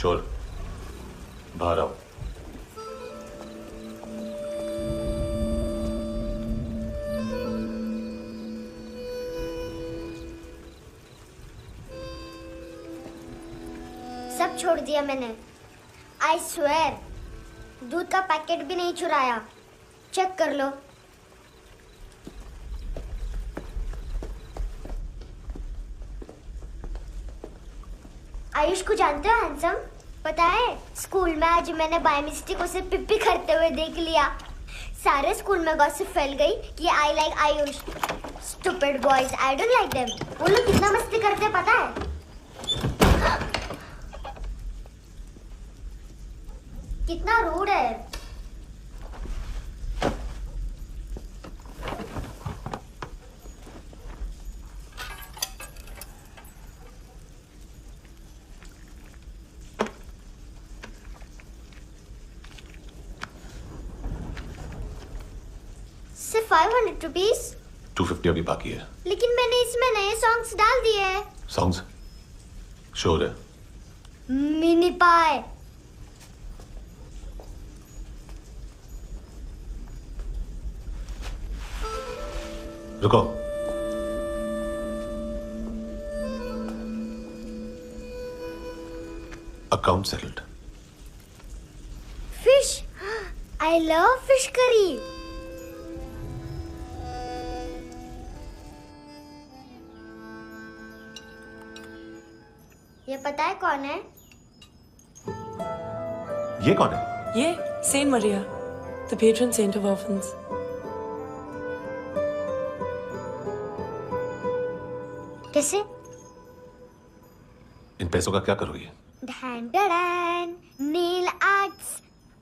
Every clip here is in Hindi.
चोर, बाहर आओ। सब छोड़ दिया मैंने। आई स्वेयर, दूध का पैकेट भी नहीं चुराया। चेक कर लो। आयुष को जानते हो हैंडसम? पता है, स्कूल में आज मैंने बाय मिस्टेक उसे पिप्पी करते हुए देख लिया। सारे स्कूल में गॉसिप फैल गई कि I like Ayush. Stupid boys, I don't like them. वो लोग कितना मस्ती करते हैं पता है? कितना रूड है। सिर्फ 500 रुपीज। 250 अभी बाकी है। लेकिन मैंने इसमें नए सॉन्ग्स डाल दिए हैं। सॉन्ग्स? शोर है। मिनी पाए। रुको। Account settled. Fish, I love fish curry. ये पता है कौन है? ये कौन है? ये saint Maria, the patron saint of orphans. कैसे? इन पैसों का क्या करोगी? डैन डैन, नेल आर्ट्स।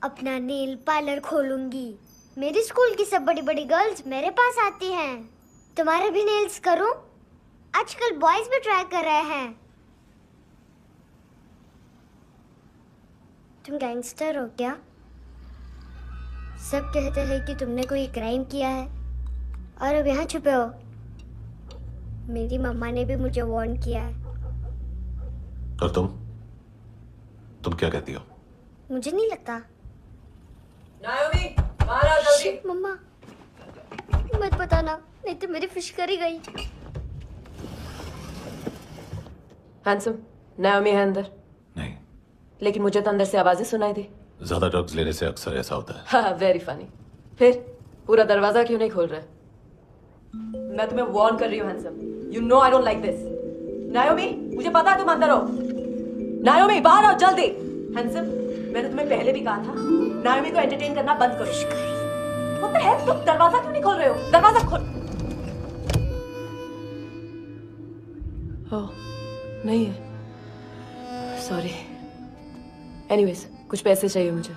अपना नेल पार्लर खोलूंगी। मेरी स्कूल की सब बड़ी बड़ी गर्ल्स मेरे पास आती हैं। तुम्हारे भी नेल्स करूं? आजकल बॉयज भी ट्राई कर रहे हैं। तुम गैंगस्टर हो क्या? सब कहते हैं कि तुमने कोई क्राइम किया है और अब यहाँ छुपे हो। मेरी मम्मा ने भी मुझे वार्न किया है। और तुम क्या कहती हो? मुझे नहीं लगता। नायोमी, बाहर आओ जल्दी। शिट, मम्मा मत बताना, नहीं तो मेरी फिश करी गई। हैंडसम, नायोमी है अंदर। नहीं। लेकिन मुझे तो अंदर से आवाजें सुनाई दी। ज्यादा ड्रग्स लेने से अक्सर ऐसा होता है। हाँ, वेरी फनी। फिर पूरा दरवाजा क्यों नहीं खोल रहे? मैं तुम्हें वार्न कर रही हूँ handsome. You know I don't like this. नायोमी, मुझे पता है तुम अंदर हो। नायोमी, बाहर आओ जल्दी। हैंडसम, मैंने तुम्हें पहले भी कहा था, नायोमी को एंटरटेन करना बंद करो। What the hell? तुम दरवाजा क्यों नहीं खोल रहे हो? दरवाजा खोल। ओह, नहीं है। सॉरी। एनीवेज, कुछ पैसे चाहिए मुझे।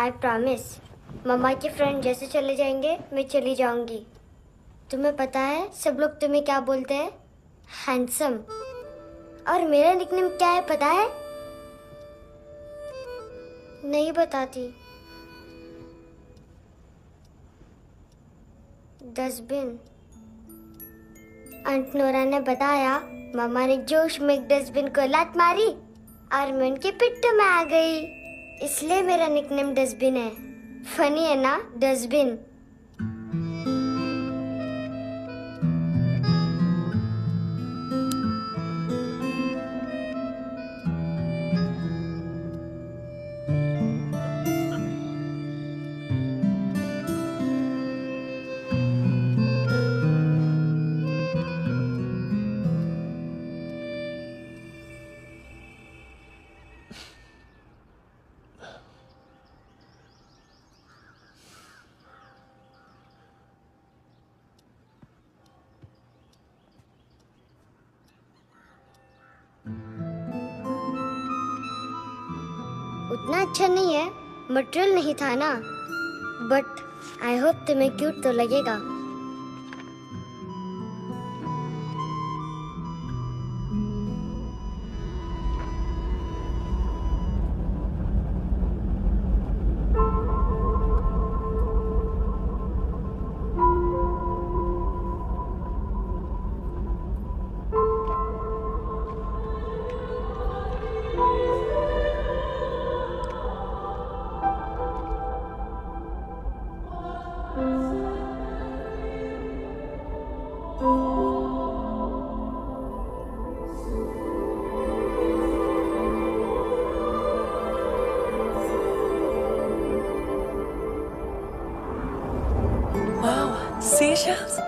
आई प्रॉमिस, मम्मा के फ्रेंड जैसे चले जाएंगे मैं चली जाऊंगी। तुम्हें पता है सब लोग तुम्हें क्या बोलते हैं? हैंडसम। और मेरा निकनेम क्या है पता है? नहीं बताती। डस्टबिन। आंट नोरा ने बताया, मम्मा ने जोश में एक डस्टबिन को लात मारी और मैं उनके पिट्ठू में आ गई, इसलिए मेरा निकनेम डस्टबिन है। फनी है ना, डस्टबिन। इतना अच्छा नहीं है, मटेरियल नहीं था ना, बट आई होप तुम्हें क्यूट तो लगेगा। Wow, seashells?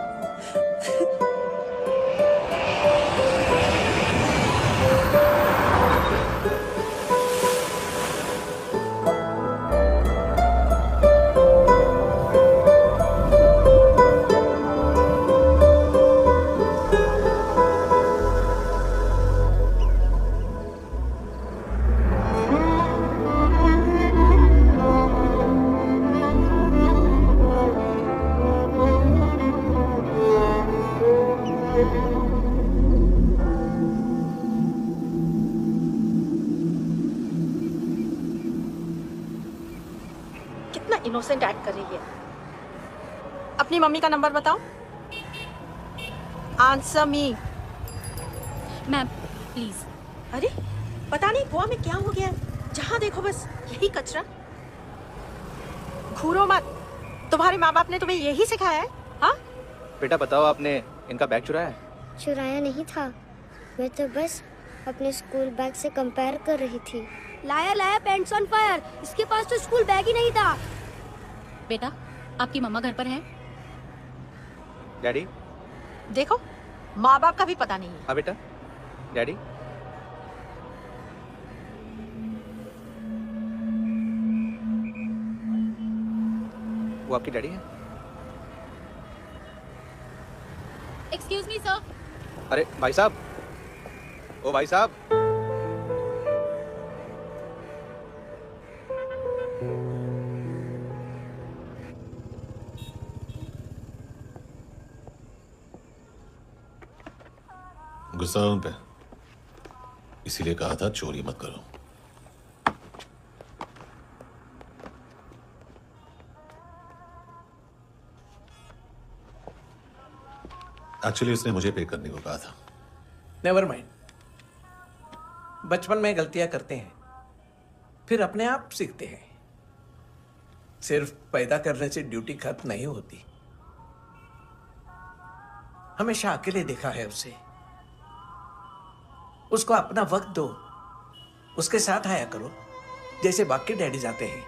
कितना इनोसेंट एक्ट कर रही है। अपनी मम्मी का नंबर बताओ। Answer me. Ma'am please. अरे पता नहीं गोवा में क्या हो गया है, जहाँ देखो बस यही कचरा। घूरो मत, तुम्हारे माँ बाप ने तुम्हें यही सिखाया है? हाँ बेटा बताओ, आपने इनका बैग चुराया है? चुराया नहीं था, मैं तो बस अपने स्कूल बैग से कंपेयर कर रही थी। लाया लाया पैंट्स ऑन फायर, इसके पास तो स्कूल बैग ही नहीं था। बेटा आपकी मम्मा घर पर है? डैडी? देखो माँ बाप का भी पता नहीं है। हाँ बेटा। डैडी? वो आपकी डैडी है? Excuse me sir. अरे भाई साहब, ओ भाई साहब। गुस्सा उन पे, इसीलिए कहा था चोरी मत करो। एक्चुअली उसने मुझे पे करने को कहा था। नेवर माइंड, बचपन में गलतियां करते हैं, फिर अपने आप सीखते हैं। सिर्फ पैदा करने से ड्यूटी खत्म नहीं होती। हमेशा अकेले देखा है उसे। उसको अपना वक्त दो, उसके साथ आया करो जैसे बाकी डैडीज आते हैं,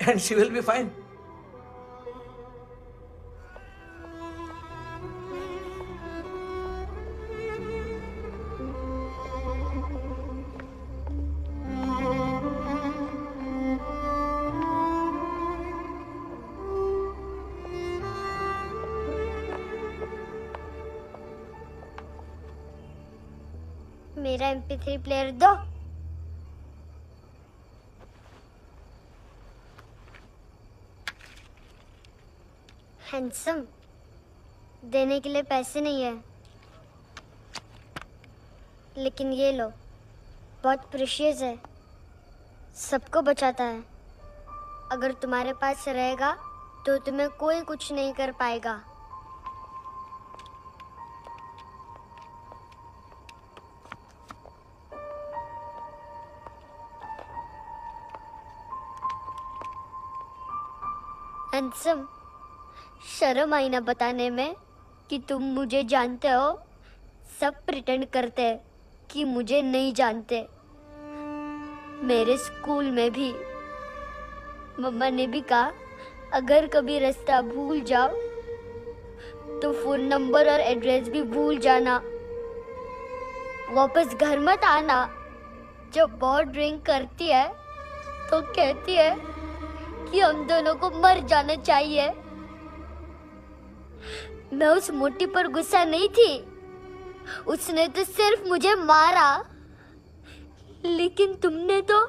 and she will be fine. मेरा MP3 प्लेयर दो। हैंडसम, देने के लिए पैसे नहीं है, लेकिन ये लो, बहुत प्रेशियस है, सबको बचाता है। अगर तुम्हारे पास रहेगा तो तुम्हें कोई कुछ नहीं कर पाएगा। हैंडसम, शर्म आई ना बताने में कि तुम मुझे जानते हो। सब प्रिटेंड करते हैं कि मुझे नहीं जानते। मेरे स्कूल में भी मम्मा ने भी कहा, अगर कभी रास्ता भूल जाओ तो फोन नंबर और एड्रेस भी भूल जाना। वापस घर मत आना। जब बहुत ड्रिंक करती है तो कहती है कि हम दोनों को मर जाना चाहिए। मैं उस मोटी पर गुस्सा नहीं थी, उसने तो सिर्फ मुझे मारा। लेकिन तुमने तो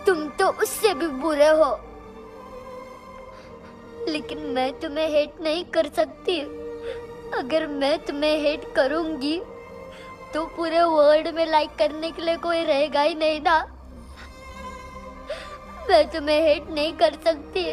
तुम तो उससे भी बुरे हो, लेकिन मैं तुम्हें हेट नहीं कर सकती। अगर मैं तुम्हें हेट करूंगी तो पूरे वर्ल्ड में लाइक करने के लिए कोई रहेगा ही नहीं ना। मैं तुम्हें हेट नहीं कर सकती।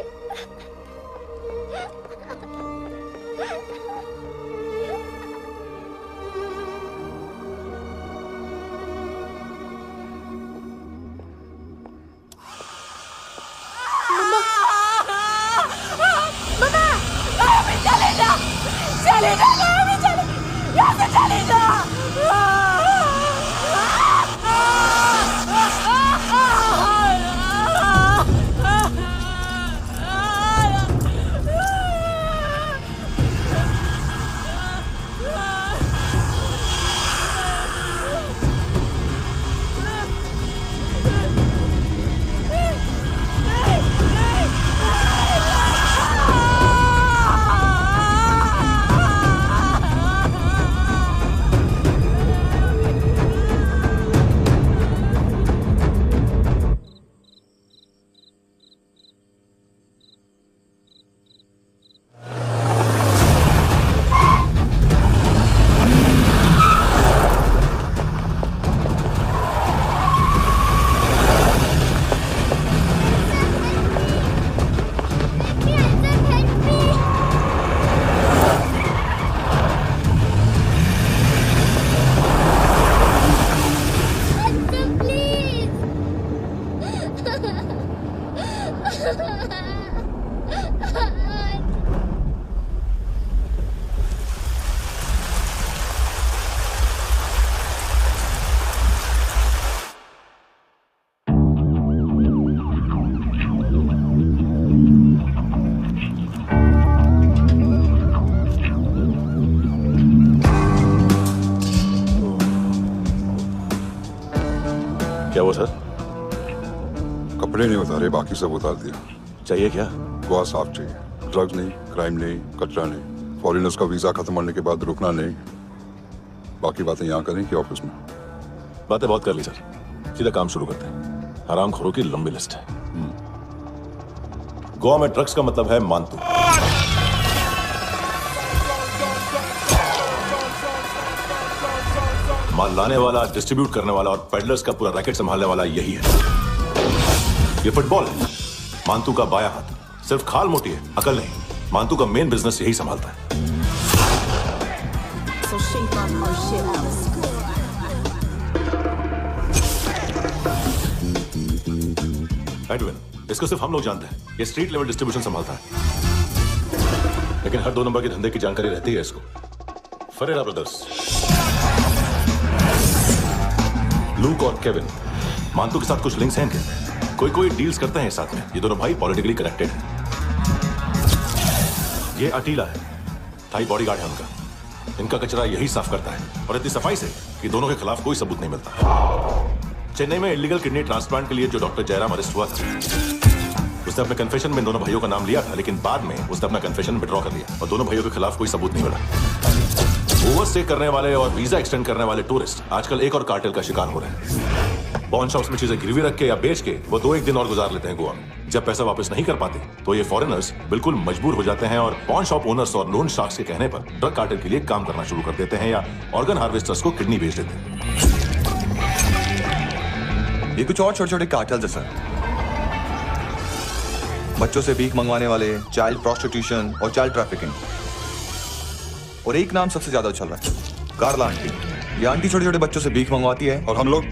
क्या वो सर? कपड़े नहीं उतारे, बाकी सब उतार दिया। चाहिए क्या? गोवा साफ चाहिए। ड्रग्स नहीं, क्राइम नहीं, कचरा नहीं। फॉरेनर्स का वीजा खत्म होने के बाद रुकना नहीं। बाकी बातें यहाँ करें कि ऑफिस में? बातें बहुत कर ली सर, सीधा काम शुरू करते हैं। हरामखोरों की लंबी लिस्ट है। गोवा में ड्रग्स का मतलब है मानतू। माल लाने वाला, डिस्ट्रीब्यूट करने वाला और पेडलर्स का पूरा रैकेट संभालने वाला यही है। ये फुटबॉल है, मानतू का बायां हाथ। सिर्फ खाल मोटी है, अकल नहीं। मानतू का मेन बिजनेस यही संभालता है। एडविन, इसको सिर्फ हम लोग जानते हैं। ये स्ट्रीट लेवल डिस्ट्रीब्यूशन संभालता है, लेकिन हर 2 नंबर के धंधे की जानकारी रहती है इसको। फरेरा ब्रदर्स, लूक और केविन, मानतू के साथ कुछ लिंक्स हैं इनके। कोई डील्स करते हैं साथ में। ये दोनों भाई पॉलिटिकली कनेक्टेड हैं। ये अटीला है, थाई बॉडीगार्ड है उनका। इनका कचरा यही साफ करता है, और इतनी सफाई से कि दोनों के खिलाफ कोई सबूत नहीं मिलता। चेन्नई में इलीगल किडनी ट्रांसप्लांट के लिए जो डॉक्टर जयराम अरेस्ट हुआ था, उसने अपने कन्फेशन में इन दोनों भाइयों का नाम लिया था, लेकिन बाद में उसने अपना कन्फेशन विड्रॉ कर लिया और दोनों भाइयों के खिलाफ कोई सबूत नहीं मिला। ओवरस्टे करने वाले और वीजा एक्सटेंड करने वाले टूरिस्ट आजकल एक और कार्टेल का शिकार हो रहे हैं। पॉन शॉप्स में चीजें गिरवी रख के या बेच के वो 2-1 दिन और गुजार लेते हैं गोवा में। जब पैसा वापस नहीं कर पाते तो ये फॉरेनर्स बिल्कुल मजबूर हो जाते हैं और पॉन शॉप ओनर्स और लोन शार्क्स के कहने पर ड्रग कार्टेल के लिए काम करना शुरू कर देते हैं या ऑर्गन हार्वेस्टर्स को किडनी बेच देते हैं। ये कुछ और छोटे छोटे कार्टेल्स हैं सर। बच्चों से भीख मंगवाने वाले, चाइल्ड प्रोस्टिट्यूशन और चाइल्ड ट्रैफिकिंग। और एक नाम सबसे ज्यादा चल रहा है, कार्ला आंटी। ये आंटी छोटे छोटे बच्चों से भीख मंगवाती है। और हम लोग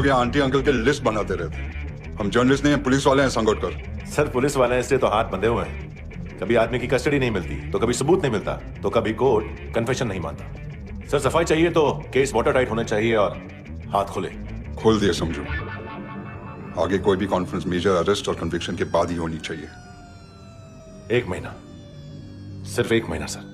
यहाँ आंटी अंकल के लिस्ट बनाते रहते हैं। हम जर्नलिस्ट नहीं हैं, पुलिस वाले हैं संगोटकर। सर पुलिस वाले इससे तो हाथ बंधे हुए हैं। कभी आदमी की कस्टडी नहीं मिलती तो कभी सबूत नहीं मिलता तो कभी कोर्ट कन्फेशन नहीं मानता। सर सफाई चाहिए तो केस वाटर टाइट होने चाहिए और हाथ खुले। खोल दिए समझो। आगे कोई भी कॉन्फ्रेंस मेजर अरेस्ट और कन्विक्शन के बाद ही होनी चाहिए। 1 महीना, सिर्फ 1 महीना सर।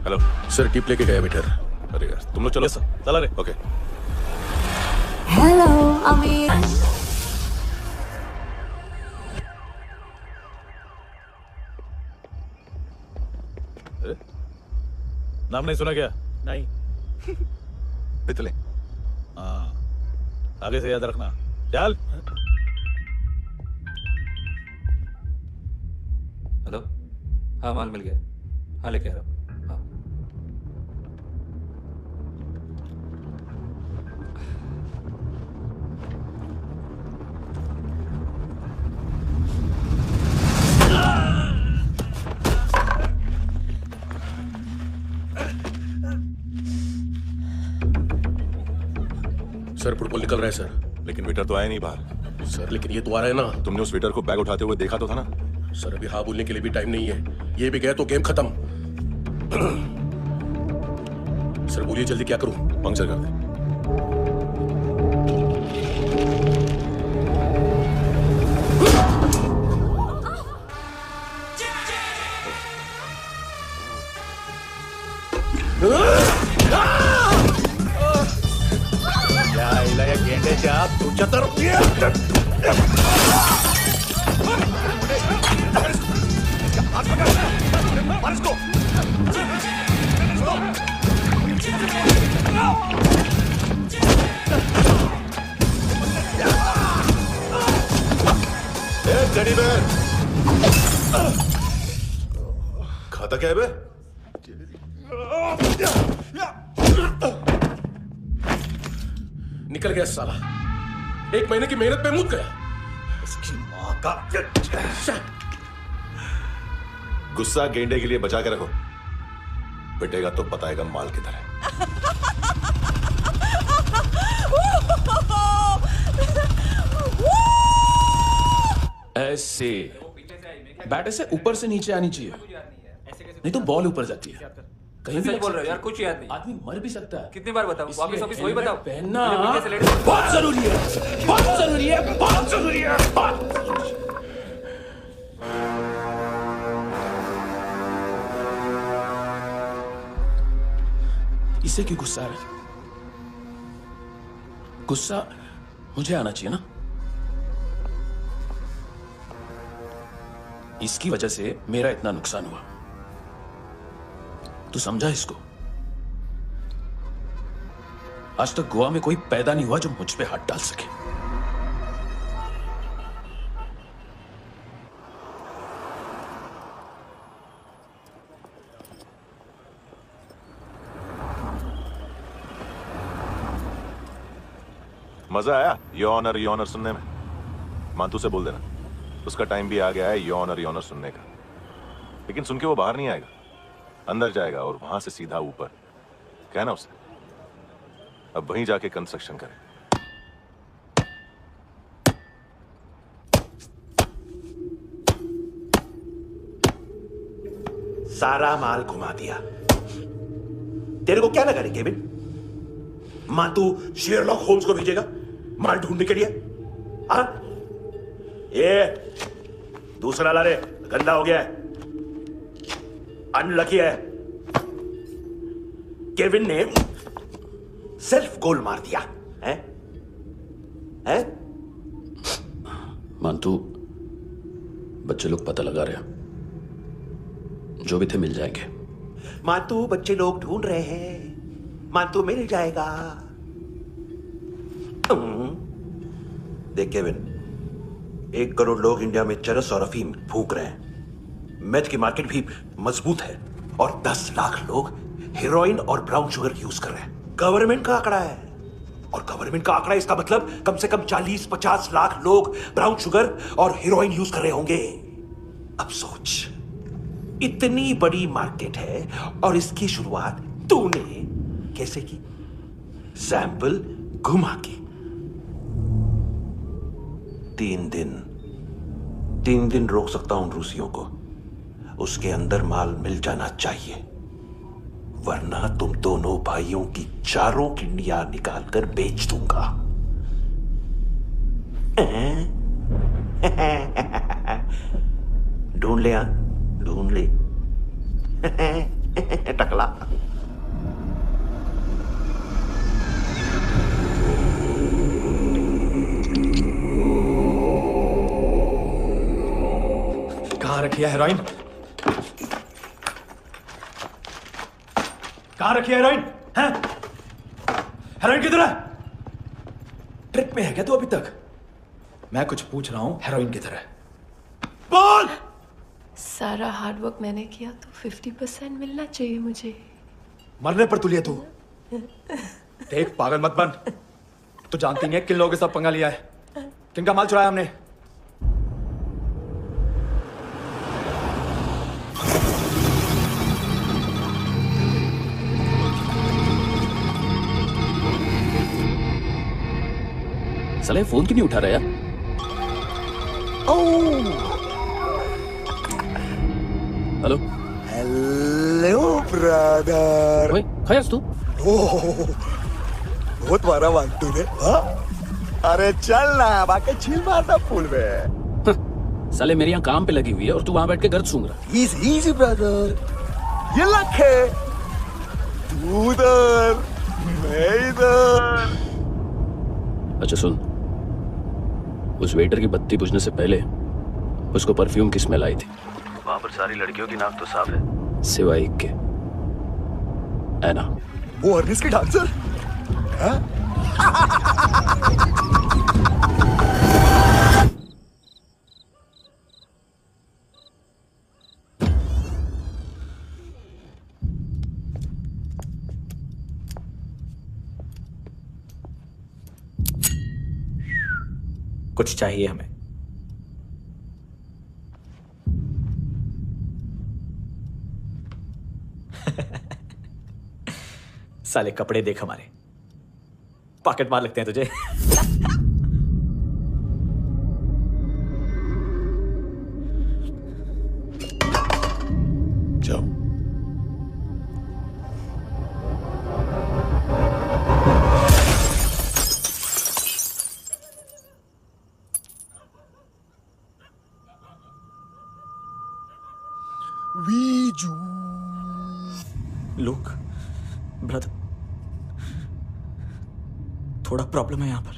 हेलो सर, टिप लेके गया वेटर। अरे यार तुम लोग चलो। सर चला रे। ओके। Hello, Amir. नाम नहीं सुना क्या? नहीं। पितले। हाँ, आगे से याद रखना। चल। हेलो, हाँ माल मिल गया। हाँ लेके आ रहा हूँ। हाँ सर फुटबॉल निकल रहा है सर। लेकिन वेटर तो आया नहीं बाहर। सर लेकिन ये तो आ रहा है ना। तुमने उस वेटर को बैग उठाते हुए देखा तो था ना? सर अभी हाँ बोलने के लिए भी टाइम नहीं है। ये भी गया तो गेम खत्म। सर बोलिए जल्दी क्या करूं? पंक्चर कर दे। गेंडे तू चतर खाता क्या है बे? निकल गया साला। 1 महीने की मेहनत पे मुक गया। उसकी माँ का गुस्सा गेंडे के लिए बचा के रखो, पिटेगा तो बताएगा माल किधर है। ऐसे बैट से ऊपर से नीचे आनी चाहिए, नहीं तो बॉल ऊपर जाती है। कहीं भी बोल रहे हो यार, कुछ याद नहीं। आदमी मर भी सकता है। कितनी बार बताऊं? वापस वापस वही बताओ। पहनना बहुत जरूरी है, बहुत जरूरी है, बहुत जरूरी है, बहुत जरूरी है। इसे क्यों गुस्सा है? गुस्सा मुझे आना चाहिए ना। इसकी वजह से मेरा इतना नुकसान हुआ। तू समझा इसको? आज तक गोवा में कोई पैदा नहीं हुआ जो मुझ पे हाथ डाल सके। मजा आया योर ऑनर सुनने में? मांतू से बोल देना उसका टाइम भी आ गया है योर ऑनर सुनने का। लेकिन सुन के वो बाहर नहीं आएगा, अंदर जाएगा और वहां से सीधा ऊपर। कहना उसे अब वहीं जाके कंस्ट्रक्शन करे। सारा माल घुमा दिया। तेरे को क्या लगा रे केविन? मां तू शेरलॉक होम्स को भेजेगा माल ढूंढने के लिए? हाँ? ये दूसरा ला रे, गंदा हो गया है, अनलकी है। केविन ने सेल्फ गोल मार दिया है? हैं? मानतू, बच्चे लोग पता लगा रहे हैं, जो भी थे मिल जाएंगे। मातू बच्चे लोग ढूंढ रहे हैं, मातू मिल जाएगा। देख केविन, 1 करोड़ लोग इंडिया में चरस और अफीम फूंक रहे हैं। मेथ की मार्केट भी मजबूत है और 10 लाख लोग हेरोइन और ब्राउन शुगर यूज कर रहे हैं। गवर्नमेंट का आंकड़ा है, और गवर्नमेंट का आंकड़ा इसका मतलब कम से कम 40-50 लाख लोग ब्राउन शुगर और हेरोइन यूज कर रहे होंगे। अब सोच, इतनी बड़ी मार्केट है और इसकी शुरुआत तूने कैसे की? सैंपल घुमा के। 3 दिन रोक सकता हूं रूसियों को, उसके अंदर माल मिल जाना चाहिए, वरना तुम दोनों भाइयों की चारों किडनियां निकालकर बेच दूंगा। ढूंढ ले, ढूंढ ले टकला। कहां रखी है हेरोइन? कहां रखी है हेरोइन? हैं? हेरोइन किधर है? ट्रिप पे है क्या तू अभी तक? मैं कुछ पूछ रहा हूं, हेरोइन किधर है? बोल! सारा हार्ड वर्क मैंने किया तो 50% मिलना चाहिए मुझे। मरने पर तुलिए तू। देख पागल मत बन। तू जानती नहीं है किन लोगों के साथ पंगा लिया है, किनका माल चुराया हमने। साले फोन क्यों नहीं उठा रहा यार? Hello hello brother. ओए खैर तू? बहुत मारा मांग तूने। अरे चल ना, बाकी छील मारना पुल में। साले मेरी यहाँ काम पे लगी हुई है और तू वहां बैठ के गर्द सूंघ रहा। इजी ब्रदर, ये लक है। तू उधर, मैं इधर। अच्छा सुन, उस वेटर की बत्ती बुझने से पहले उसको परफ्यूम की स्मेल आई थी। वहां पर सारी लड़कियों की नाक तो साफ है, सिवाय एक के, ऐना। वो अर्निस की डांसर? कुछ चाहिए हमें। साले कपड़े देख हमारे, पॉकेट मार लगते हैं तुझे। जाओ। वीजू। लुक ब्रदर, थोड़ा प्रॉब्लम है यहां पर।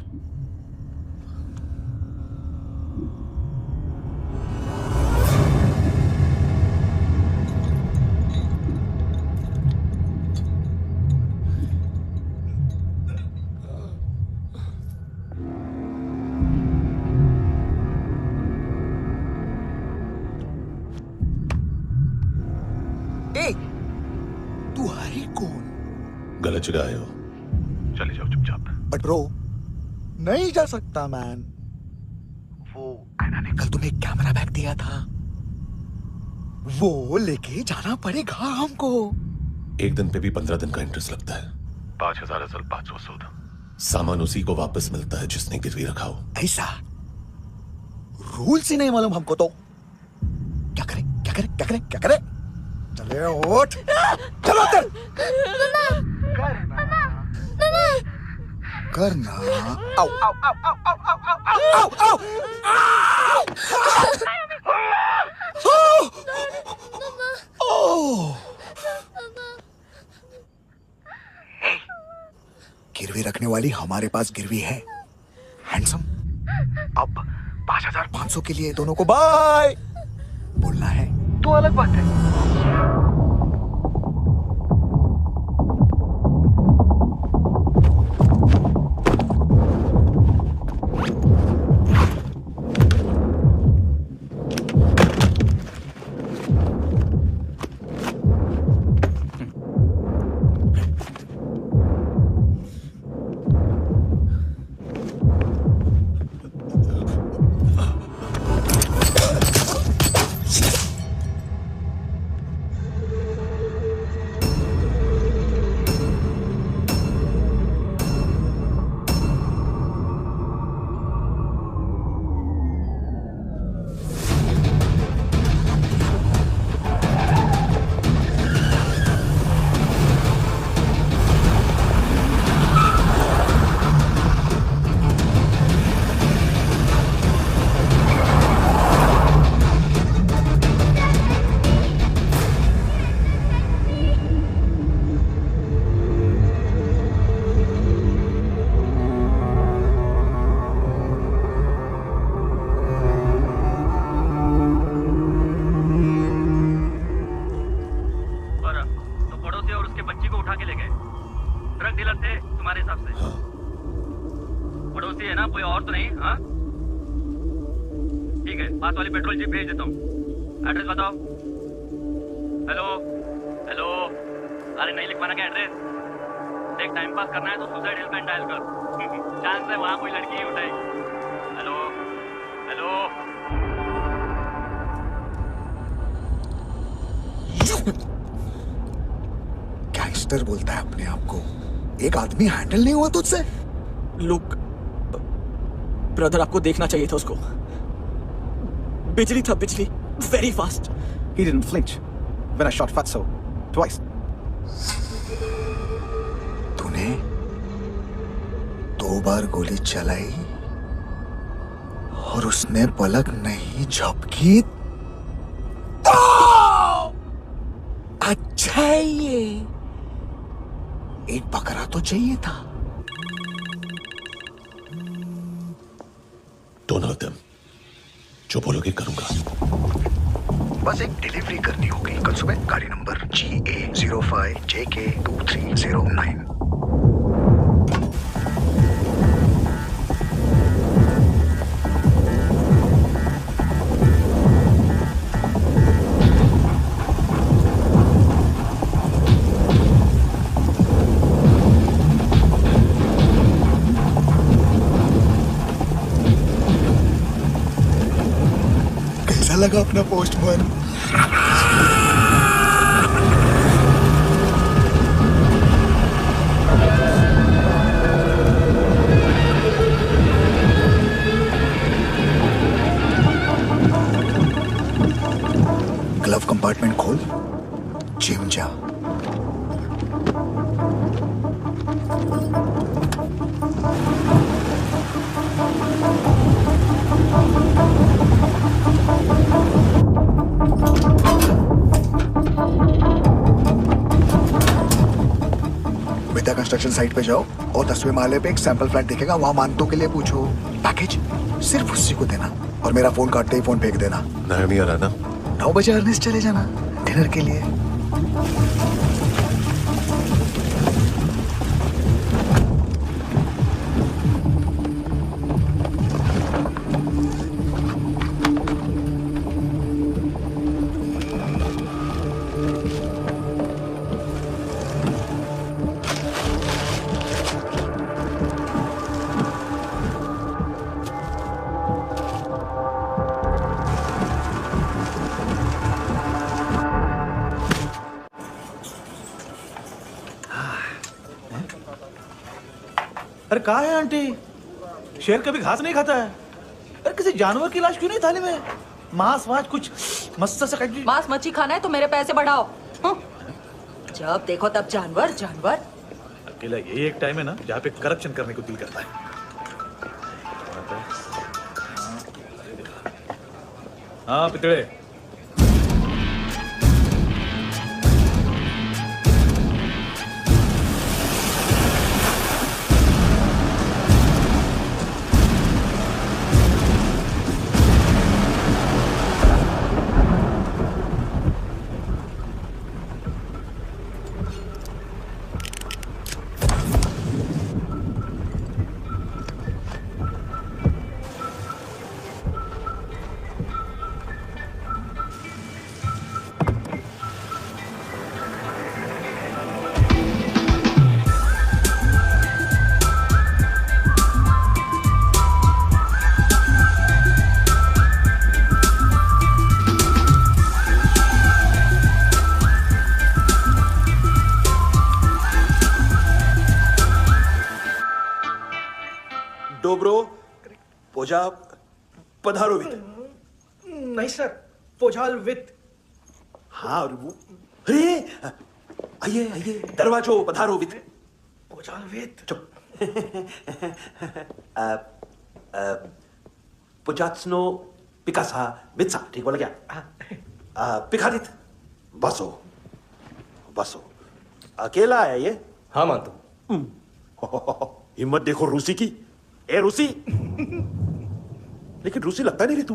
तू है कौन? गलत जगह आए हो, चले जाओ चुपचाप। बट ब्रो, नहीं जा सकता मैन। वो ऐना ने कल तुम्हें एक कैमरा बैग दिया था, वो लेके जाना पड़ेगा हमको। एक दिन पे भी 15 दिन का इंटरेस्ट लगता है। 5,000 असल 500 सूद। सामान उसी को वापस मिलता है जिसने गिरवी रखा हो। ऐसा रूल्स ही नहीं मालूम हमको तो। क्या करें क्या करें क्या करें क्या करें? चले उठ, चलो उधर। करना। आओ आओ आओ आओ आओ आओ आओ आओ। गिरवी रखने वाली हमारे पास गिरवी है। हैंडसम, अब 5,500 के लिए दोनों को बाय बोलना है तो अलग बात है। पास वाली पेट्रोल जीप भेज देता हूँ। एड्रेस बताओ। हेलो हेलो, अरे नहीं लिख पाना क्या एड्रेस? देख टाइम पास करना है तो सुसाइड हेल्पलाइन डायल कर। चांस है वहाँ कोई लड़की ही उठाएगी। Hello hello. गैंगस्टर बोलता है अपने आप को। एक आदमी हैंडल नहीं हुआ तुझसे? लुक ब्रदर, आपको देखना चाहिए था उसको। बिजली था, बिजली, very fast. He didn't flinch when I shot Fatso twice. तूने 2 बार गोली चलाई और उसने पलक नहीं झपकी तो अच्छा है ये। एक बकरा तो चाहिए था। Don't hurt them. जो बोलोगे करूंगा। बस एक डिलीवरी करनी होगी कल सुबह। गाड़ी नंबर GA05JK2309। कैसा लगा अपना पोस्टमैन? ग्लव कंपार्टमेंट खोल, जिम जा। विद्या कंस्ट्रक्शन साइट पे जाओ और 10वें माले पे एक सैंपल फ्लैट दिखेगा, वहां मानतों के लिए पूछो। पैकेज सिर्फ उसी को देना और मेरा फोन काटते ही फोन फेंक देना। नायोमी आ रहा ना? 9 बजे अर्नेस्ट चले जाना डिनर के लिए। अरे कहाँ है आंटी? शेर कभी घास नहीं खाता है। अरे किसी जानवर की लाश क्यों नहीं थाली में? मांस वाच कुछ मस्त सा कट। मांस मच्छी खाना है तो मेरे पैसे बढ़ाओ। जब देखो तब जानवर जानवर। अकेला यही एक टाइम है ना जहाँ पे करप्शन करने को दिल करता है। हाँ पितड़े। डोब्रो पोजा पधारोवित। नहीं सर, पोजाल विथ। हाँ और वो अरे आइए आइए दरवाजो पधारोवित। पोजाल विथ। चुप। पुजात्सनो पिकासा मित्सा, ठीक बोला क्या? पिकादित बसो बसो। अकेला है ये? हाँ मानतो। हिम्मत देखो रूसी की। ए रूसी। लेकिन रूसी लगता नहीं रे तू।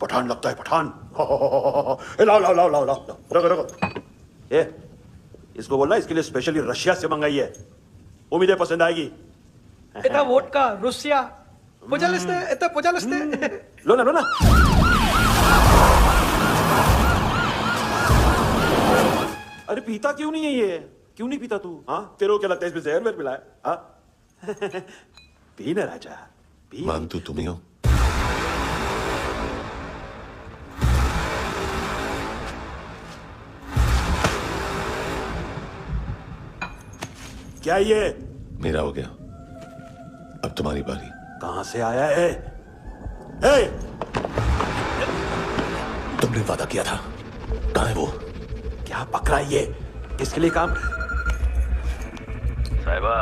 पठान लगता है पठान। लाओ लाओ लाओ लाओ लाओ रखो रखो। ए इसको बोलना इसके लिए स्पेशली रशिया से मंगाई है। उम्मीद है पसंद आएगी। इतना वोट का रुसिया पूजा लिस्ते लो ना अरे पीता क्यों नहीं है ये? क्यों नहीं पीता तू? हाँ, तेरे को क्या लगता है इसमें जहर मिला है? हाँ? पी ना राजा, पी। मानतू तुम ही हो। क्या ये? मेरा हो गया, अब तुम्हारी बारी। कहां से आया है? ए! तुमने वादा किया था, कहां है वो? क्या पकड़ा ये? किसके लिए काम? साहिबा,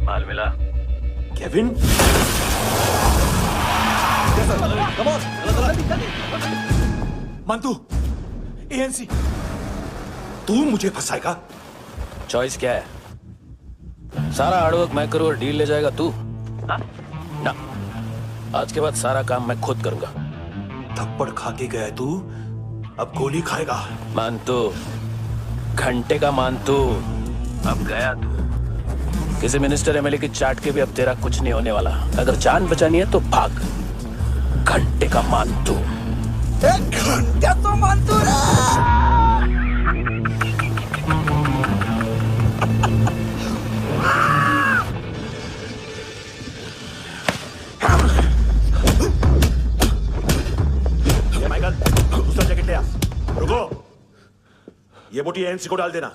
माल मिला? केविन? मंतू, एएनसी, तू मुझे फंसाएगा? चॉइस क्या है? सारा हार्डवर्क मैं करूं और डील ले जाएगा तू? ना, आज के बाद सारा काम मैं खुद करूंगा। थप्पड़ खा के गया तू, अब गोली खाएगा। मानतू, घंटे का मानतू, अब गया तू। किसी मिनिस्टर एमएलए की चाट के भी अब तेरा कुछ नहीं होने वाला। अगर जान बचानी है तो भाग। घंटे का मानतू। घंटा तो मानतू माइकल, दूसरा जैकेट ले आ। रुको, ये बोटी एएनसी को डाल देना।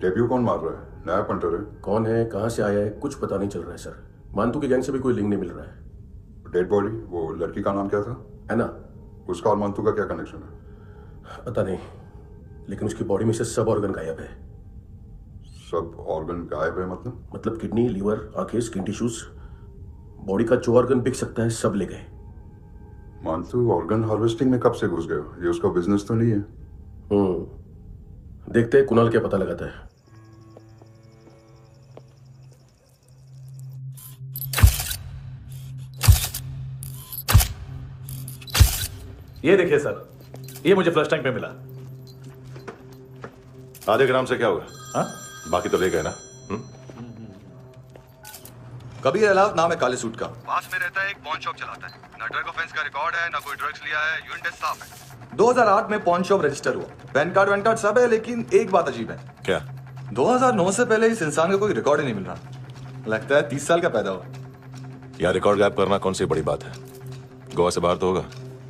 डेब्यू कौन मार रहा है? नया पंटर है। कौन है, कहाँ से आया है, कुछ पता नहीं चल रहा है सर। मानतू के गैंग से भी कोई लिंक नहीं मिल रहा है। डेड बॉडी, वो लड़की का नाम क्या था? है ना, उसका और मानतू का क्या कनेक्शन है? पता नहीं, लेकिन उसकी बॉडी में से सब ऑर्गन गायब है। सब ऑर्गन गायब है मतलब किडनी, लीवर, आंखें, स्किन टिश्यूज, बॉडी का जो ऑर्गन बिक सकता है सब ले गए। मानतू ऑर्गन हार्वेस्टिंग में कब से घुस गए हो? ये उसका बिजनेस तो नहीं है? देखते हैं कुणाल क्या पता लगाता है। ये देखिए सर, ये मुझे फ्लश टैंक में मिला। आधे ग्राम से क्या होगा? हाँ? बाकी तो ले गए ना? कबीर अलाव नाम है काले सूट का, पास में रहता है, एक पॉन शॉप चलाता है। ना ड्रग ऑफेंस का रिकॉर्ड है, ना कोई ड्रग्स लिया है, यूरिन टेस्ट साफ है। 2008 में पॉन शॉप रजिस्टर हुआ, पैन कार्ड वैन कार्ड सब है, लेकिन एक बात अजीब है। क्या? 2009 से पहले इस इंसान का कोई रिकॉर्ड ही नहीं मिल रहा। लगता है 30 साल का पैदा हुआ। यार रिकॉर्ड गायब करना कौन सी बड़ी बात है? गोवा से बाहर तो होगा।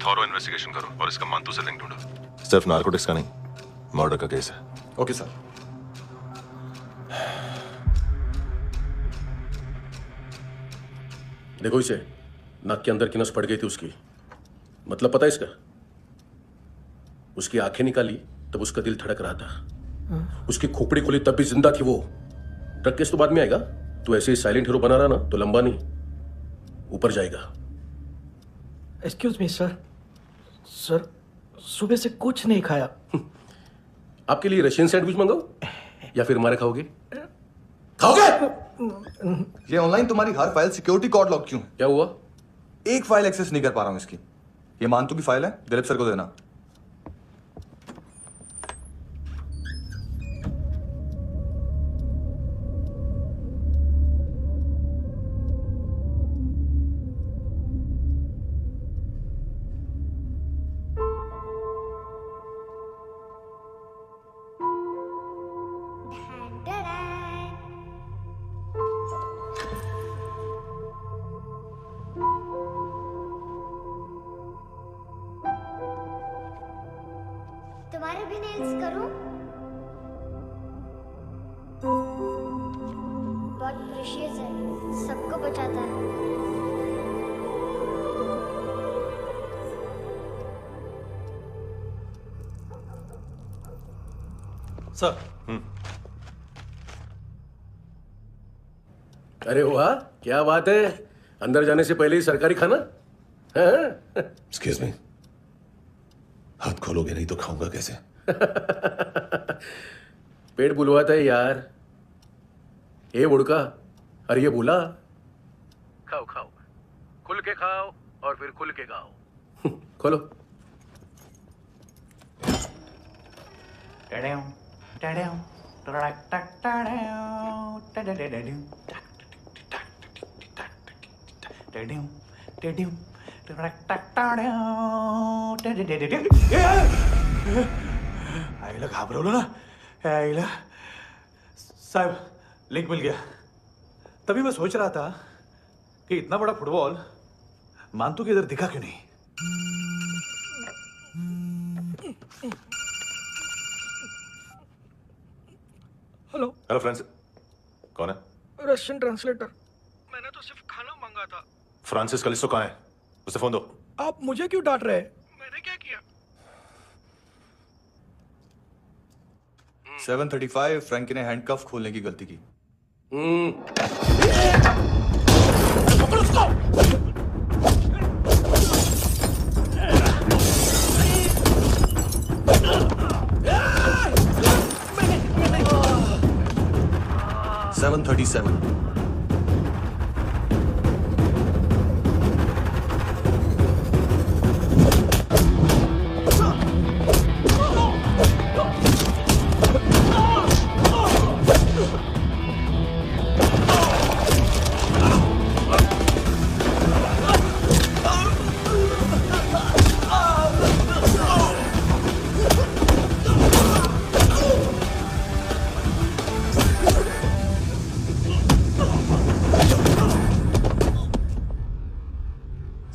थॉरो इन्वेस्टिगेशन करो और इसका मानतू से लिंक ढूंढो। सिर्फ नार्कोटिक्स का नहीं, मर्डर का केस है। Okay sir. देखो इसे, नाक के अंदर की नस फट गई थी उसकी। मतलब पता है इसका? उसकी आंखें निकाली तब उसका दिल धड़क रहा था। उसकी खोपड़ी खोली तब भी जिंदा थी वो। ड्रग केस तो बाद में आएगा। तो ऐसे ही साइलेंट हीरो बना रहा ना तो लंबा नहीं, ऊपर जाएगा। एक्सक्यूज मी सर, सर सुबह से कुछ नहीं खाया। आपके लिए रशियन सैंडविच मंगाओ या फिर हमारे खाओगे? खाओगे? ये ऑनलाइन तुम्हारी हर फाइल सिक्योरिटी कोड लॉक क्यों है? क्या हुआ? एक फाइल एक्सेस नहीं कर पा रहा हूं इसकी। ये मानतू की फाइल है, दिलीप सर को देना। तुम्हारे भी नेल्स करूं? बहुत प्रेशियस है, सबको बचाता है। सर। अरे वाह, क्या बात है। अंदर जाने से पहले ही सरकारी खाना। एक्सक्यूज मी, हाथ खोलोगे नहीं तो खाऊंगा कैसे? पेट बुलवाता है यार। ये बुड़का, अरे ये बोला। खाओ खाओ, खुल के खाओ और फिर खुल के गाओ। खोलो। आईला घाबरवलं ना, आईला। साहब लिंक मिल गया। तभी मैं सोच रहा था कि इतना बड़ा फुटबॉल मानतू के इधर दिखा क्यों नहीं। हेलो हेलो फ्रेंड्स, कौन है? Russian translator. मैंने तो सिर्फ खाना मांगा था। फ्रांसिस कलिस्टो कहाँ है? उसे फोन दो। आप मुझे क्यों डांट रहे हैं? मैंने क्या किया? 735 फ्रैंकी ने हैंडकफ खोलने की गलती की। पकड़ो उसको! 737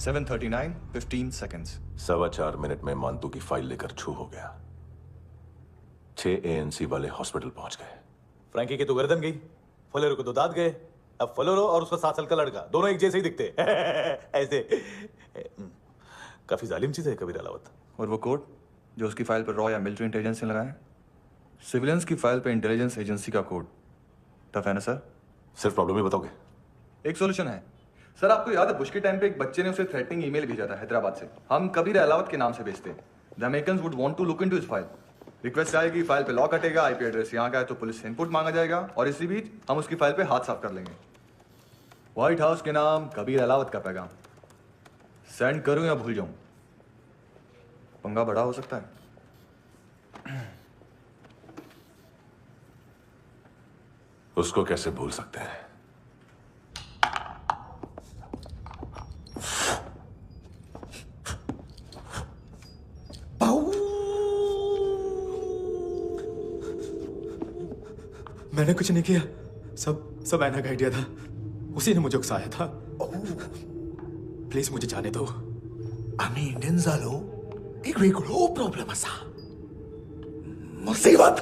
739 15 seconds। 4.25 मिनट में मानतू की फाइल लेकर छू हो गया। 6 ANC वाले हॉस्पिटल पहुंच गए। फ्रैंकी की तो गर्दन गई, फलेरो को तो दांत गए, अब फलेरो और उसका 7 साल का लड़का दोनों एक जैसे ही दिखते ऐसे। काफी जालिम चीज है कबीर अलावत। और वो कोड जो उसकी फाइल पर रॉ या मिलिट्री इंटेलिजेंस ने लगाया, सिविलियंस की फाइल पे इंटेलिजेंस एजेंसी का कोड। टफ है ना सर? सिर्फ प्रॉब्लम ही बताओगे? एक सॉल्यूशन है सर। आपको याद है बुश के टाइम पे एक बच्चे ने उसे थ्रेटनिंग ईमेल भेजा था हैदराबाद से। हम कबीर अलावत के नाम से भेजते। The Americans would want to look into his file. Request आएगी, फाइल पे लॉक हटेगा, आईपी एड्रेस यहाँ का है तो पुलिस से इनपुट मांगा जाएगा और इसी बीच हम उसकी फाइल पे हाथ साफ कर लेंगे। व्हाइट हाउस के नाम कबीर अलावत का पैगाम। सेंड करूं या भूल जाऊं? पंगा बड़ा हो सकता है। उसको कैसे भूल सकते हैं? मैंने कुछ नहीं किया, सब ऐना का आइडिया था। उसी ने मुझे उकसाया था। प्लीज मुझे जाने दो। आम्ही इंडियन झालो एक वेगळो प्रॉब्लेम असा, मुसीबत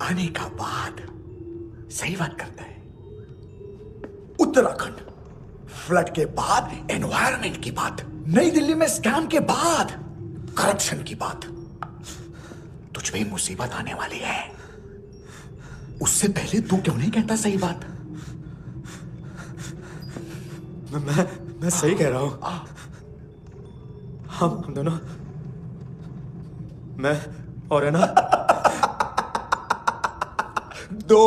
आने का बाद। सही बात करता है। उत्तराखंड फ्लड के बाद, एनवायरनमेंट की बात, नई दिल्ली में स्कैम के बाद, करप्शन की बात। तुझ पे मुसीबत आने वाली है। उससे पहले तू क्यों नहीं कहता सही बात? मैं सही कह रहा हूं। हम दोनों, मैं और है ना 2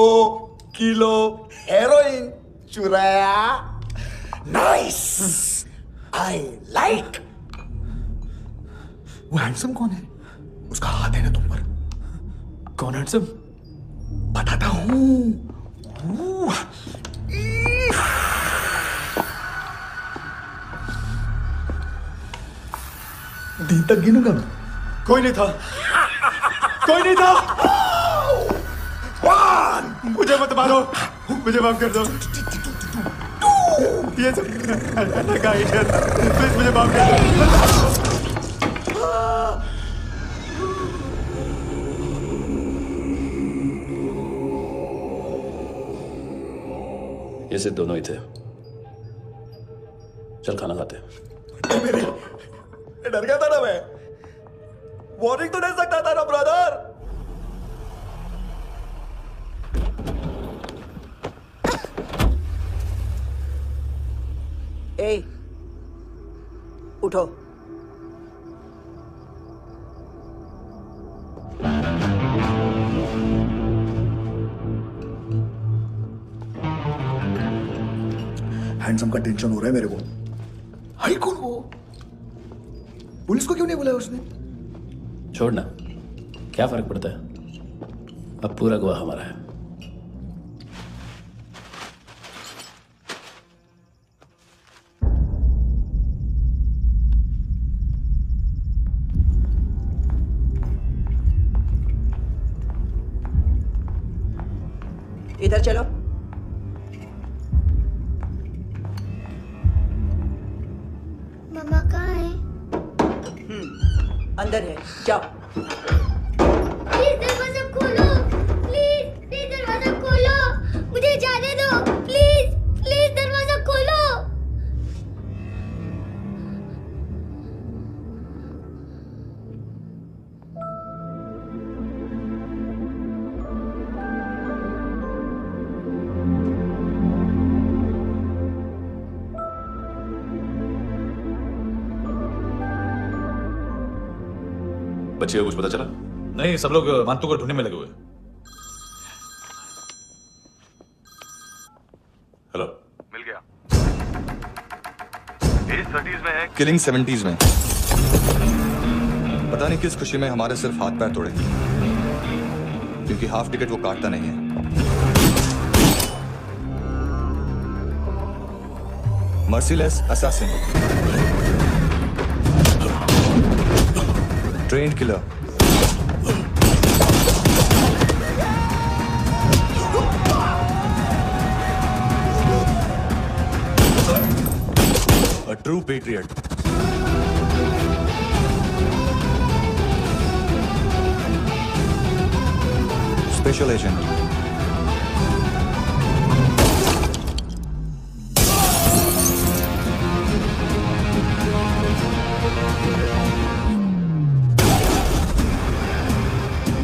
किलो हेरोइन चुराया। Nice, I like. वो हैंडसम कौन है? उसका हाथ है ना तुम पर? कौन हैंडसम? बताता हूं। दिन तक गिनूंगा मैं। कोई नहीं था, कोई नहीं था। मुझे मत मारो, मुझे माफ कर दो। ये सब का आइडिया था। प्लीज मुझे माफ कर दो। ये सिर्फ दोनों ही थे। चल खाना खाते। डर गया था ना मैं। वार्निंग तो दे सकता था ना ब्रदर। ए, उठो। हैंडसम का टेंशन हो रहा है मेरे को। हाई कौन वो? पुलिस को क्यों नहीं बुलाया उसने? छोड़ना, क्या फर्क पड़ता है? अब पूरा गोवा हमारा है। इधर चलो। मम्मा कहाँ है? अंदर है, जाओ। प्लीज दरवाजा खोलो, प्लीज दरवाजा खोलो, मुझे जाने दो, प्लीज दरवाजा खोलो। बच्चे को कुछ पता चला? नहीं, सब लोग मानतू को ढूंढने में लगे हुए। हेलो, मिल गया। एज 30s में है, किलिंग 70s में। पता नहीं किस खुशी में हमारे सिर्फ हाथ पैर तोड़े, क्योंकि हाफ टिकट वो काटता नहीं है। Merciless assassin, trained killer, a true patriot. Special agent.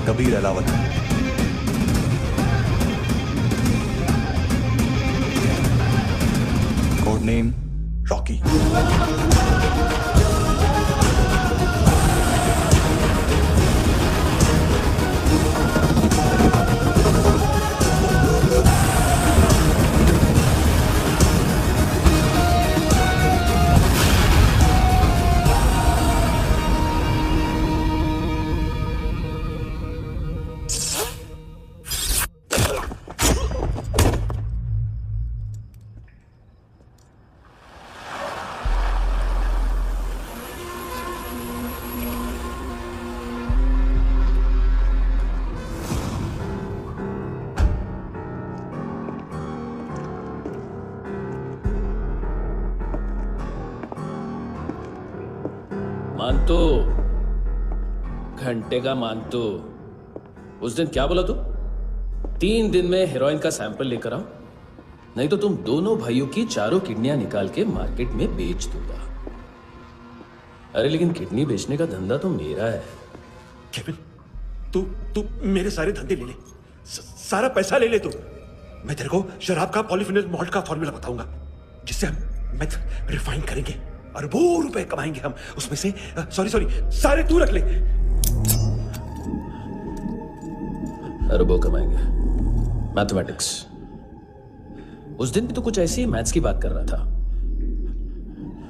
Kabir Alawat. Code name Rocky. मानतो, घंटे का मानतो। उस दिन क्या बोला तू? 3 दिन में हेरोइन का सैंपल लेकर आओ, नहीं तो तुम दोनों भाइयों की चारों किडनियां निकाल के मार्केट में बेच दूंगा। अरे लेकिन किडनी बेचने का धंधा तो मेरा है। केविन, तू मेरे सारे धंधे ले ले, सारा पैसा ले ले तू। मैं तेरे को शराब का पॉलीफिनल मॉल्ट का फॉर्मूला बताऊंगा, जिससे हम मेथ रिफाइन करेंगे, अरबों रुपए कमाएंगे हम उसमें से। सॉरी सारे तू रख ले। अरबों कमाएंगे। मैथमेटिक्स। उस दिन भी तो कुछ ऐसी मैथ्स की बात कर रहा था।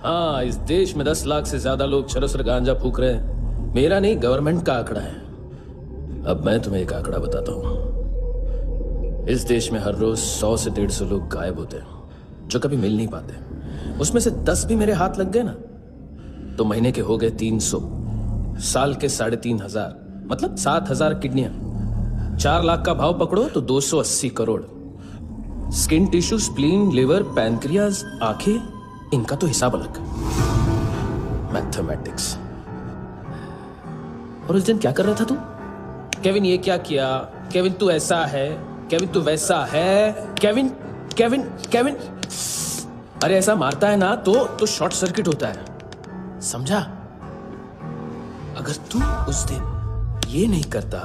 हाँ, इस देश में 10 लाख से ज्यादा लोग चरस और गांजा फूक रहे हैं। मेरा नहीं, गवर्नमेंट का आंकड़ा है। अब मैं तुम्हें एक आंकड़ा बताता हूं। इस देश में हर रोज 100 से 150 लोग गायब होते हैं, जो कभी मिल नहीं पाते। उसमें से 10 भी मेरे हाथ लग गए ना, तो महीने के हो गए 300, साल के 3,500, मतलब 7,000 किडनियां। 4 लाख का भाव पकड़ो तो 280 crore. Skin tissue, spleen, liver, pancreas, आंखें, इनका तो हिसाब अलग। मैथमेटिक्स। और उस दिन क्या कर रहा था तू? केविन ये क्या किया, केविन तू ऐसा है, केविन तू वैसा है, केविन केविन केविन। अरे ऐसा मारता है ना तो शॉर्ट सर्किट होता है, समझा? अगर तू उस दिन ये नहीं करता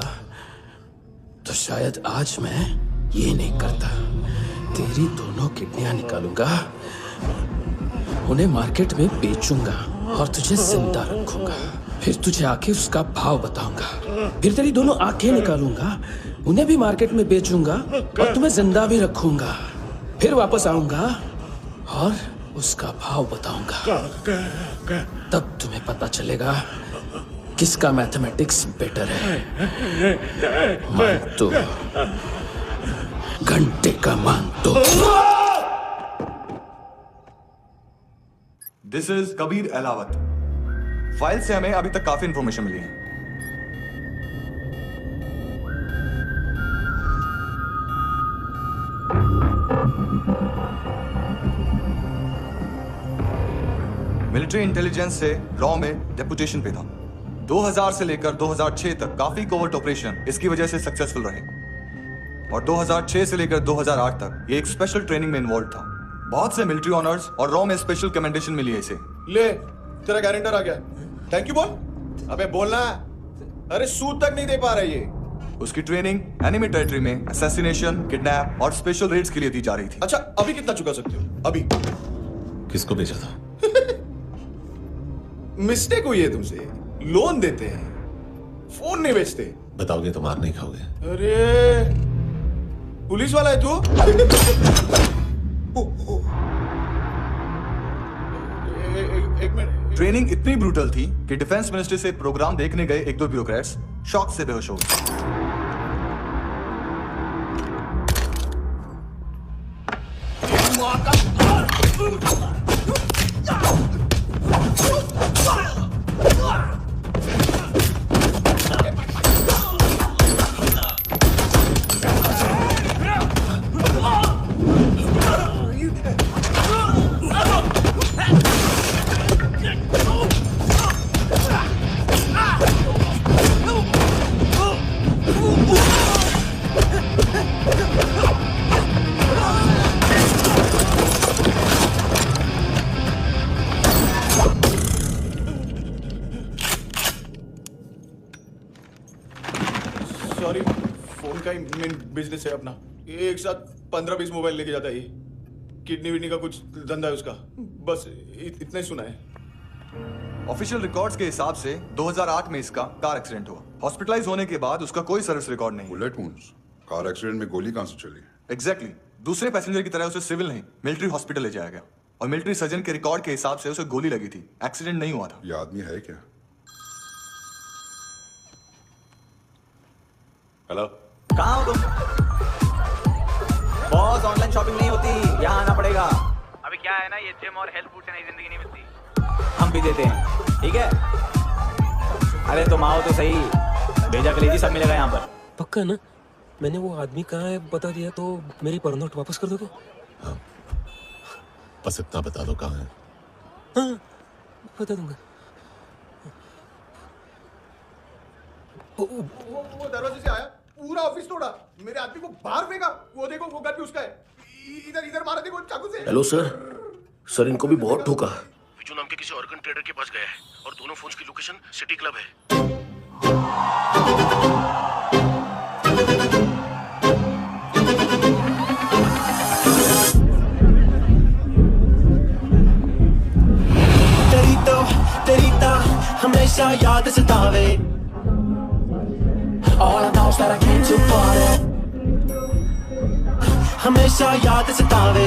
तो शायद आज मैं ये नहीं करता। तेरी दोनों किडनियां निकालूंगा, उन्हें मार्केट में बेचूंगा और तुझे जिंदा रखूंगा। फिर तुझे आके उसका भाव बताऊंगा। फिर तेरी दोनों आंखें निकालूंगा, उन्हें भी मार्केट में बेचूंगा और तुम्हें जिंदा भी रखूंगा। फिर वापस आऊंगा और उसका भाव बताऊंगा। तब तुम्हें पता चलेगा किसका मैथमेटिक्स बेटर है। मानतो, घंटे का मानतो। This is Kabir Ahlawat. File से हमें अभी तक काफी इंफॉर्मेशन मिली है। मिलिट्री इंटेलिजेंस से रॉ में डेपुटेशन पे था। 2000 से लेकर 2006 तक काफी कोवर्ट ऑपरेशन इसकी वजह से सक्सेसफुल रहे, और 2006 से लेकर 2008 तक ये एक स्पेशल ट्रेनिंग में इन्वॉल्व था। बहुत से मिलिट्री ऑनर्स और रॉ में स्पेशल कमेंडेशन मिली है इसे। ले, तेरा गारंटर आ गया। थैंक यू बोल। अबे बोलना। अरे सूद तक नहीं दे पा रहा ये। उसकी ट्रेनिंग एनिमी टेरिटरी में असैसिनेशन, किडनैप और स्पेशल रेड्स के लिए दी जा रही थी। अच्छा, अभी कितना चुका सकते हो? अभी किसको भेजा था? मिस्टेक हुई है तुमसे। लोन देते हैं, फोन नहीं बेचते। बताओगे तो मार नहीं खाओगे। अरे पुलिस वाला है तू? एक मिनट। ट्रेनिंग इतनी ब्रूटल थी कि डिफेंस मिनिस्ट्री से प्रोग्राम देखने गए 1-2 ब्यूरोक्रेट्स शॉक से बेहोश हो गए। भाई मेन बिजनेस है अपना, एक साथ 15-20 मोबाइल लेके जाता है ये। किडनी विडनी का कुछ धंधा है उसका, बस इतना ही सुना है। ऑफिशियल रिकॉर्ड्स के हिसाब से 2008 में इसका कार एक्सीडेंट हुआ। हॉस्पिटलाइज होने के बाद उसका कोई सर्विस रिकॉर्ड नहीं। बुलेट वुंड्स, कार एक्सीडेंट में गोली कहां से चली? एग्जैक्टली दूसरे पैसेंजर की तरह उसे सिविल नहीं मिलिट्री हॉस्पिटल ले जाया गया और मिलिट्री सर्जन के रिकॉर्ड के हिसाब से उसे गोली लगी थी, एक्सीडेंट नहीं हुआ था। ये आदमी है क्या? हेलो, कहाँ हो तुम? बॉस ऑनलाइन शॉपिंग नहीं होती, यहाँ आना पड़ेगा। अभी क्या है ना, ये जिम और हेल्थ फूड से नई जिंदगी नहीं मिलती। हम भी देते हैं, ठीक है? अरे तुम आओ तो सही, भेजा कलेजी सब मिलेगा यहाँ पर। पक्का ना? मैंने वो आदमी कहाँ है बता दिया तो मेरी पर नोट वापस कर दोगे? हाँ, बस इतना बता दो कहाँ है। हाँ, बता दूंगा। वो दरवाजे से आया, पूरा ऑफिस तोड़ा, मेरे आदमी को बाहर फेंका। वो देखो वो गन भी उसका है, इधर मारा देखो चाकू से। हेलो सर, इनको भी बहुत ठोका। विजू नाम के किसी ऑर्गन ट्रेडर के पास गया है और दोनों फोन्स की लोकेशन सिटी क्लब है। तेरी तो हमेशा याद सतावे। All I know is that I came to party. हमेशा याद सतावे।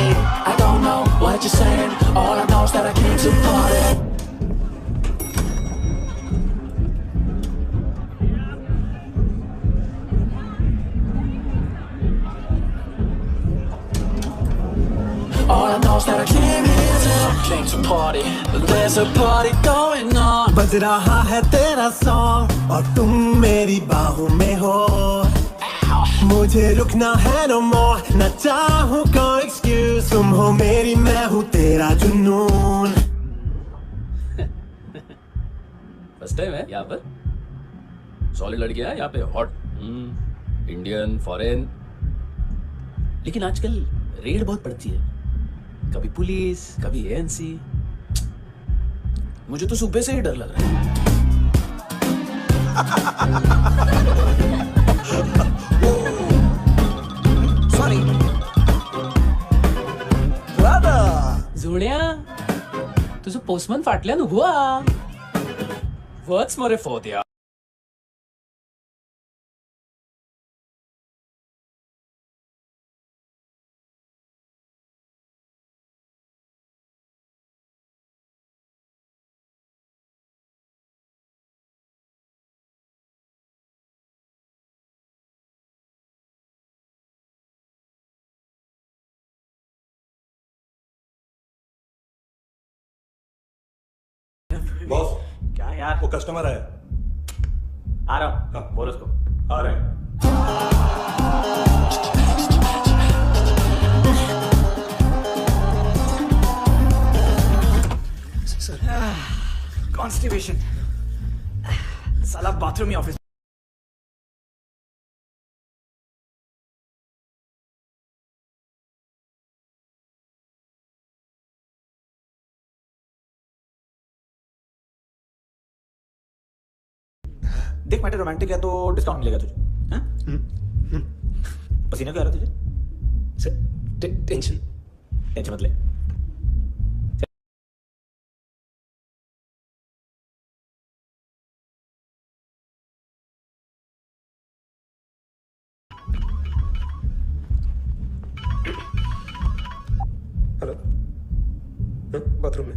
I don't know what you're saying. All I know is that I came to party. All I know is that I came to party. There's a party going on. बज रहा है तेरा सॉन्ग और तुम मेरी बाहों में हो। मुझे रुकना है no more, न चाहूँ कोई excuse। तुम हो मेरी, मैं हूँ तेरा जुनून। फर्स्ट टाइम है यहाँ पर? सॉलिड लड़कियां यहाँ पे, हॉट इंडियन फॉरेन। लेकिन आजकल रेड बहुत पड़ती है, कभी पुलिस कभी एएनसी। मुझे तो सुबह से ही डर लग रहा है। सॉरी जोड्या, तुझं पोस्टमन फाटल्यान उभा वच मरे फोत या। बॉस, क्या यार? वो कस्टमर है। आ रहा हूँ। हाँ, बोल उसको। आ रहे हैं। कॉन्स्टिपेशन, साला बाथरूम ही ऑफिस। देख मैटर रोमांटिक है तो डिस्काउंट मिलेगा तुझे। हाँ? पसीना क्यों आ रहा तुझे? टेंशन मत ले। हेलो, बाथरूम में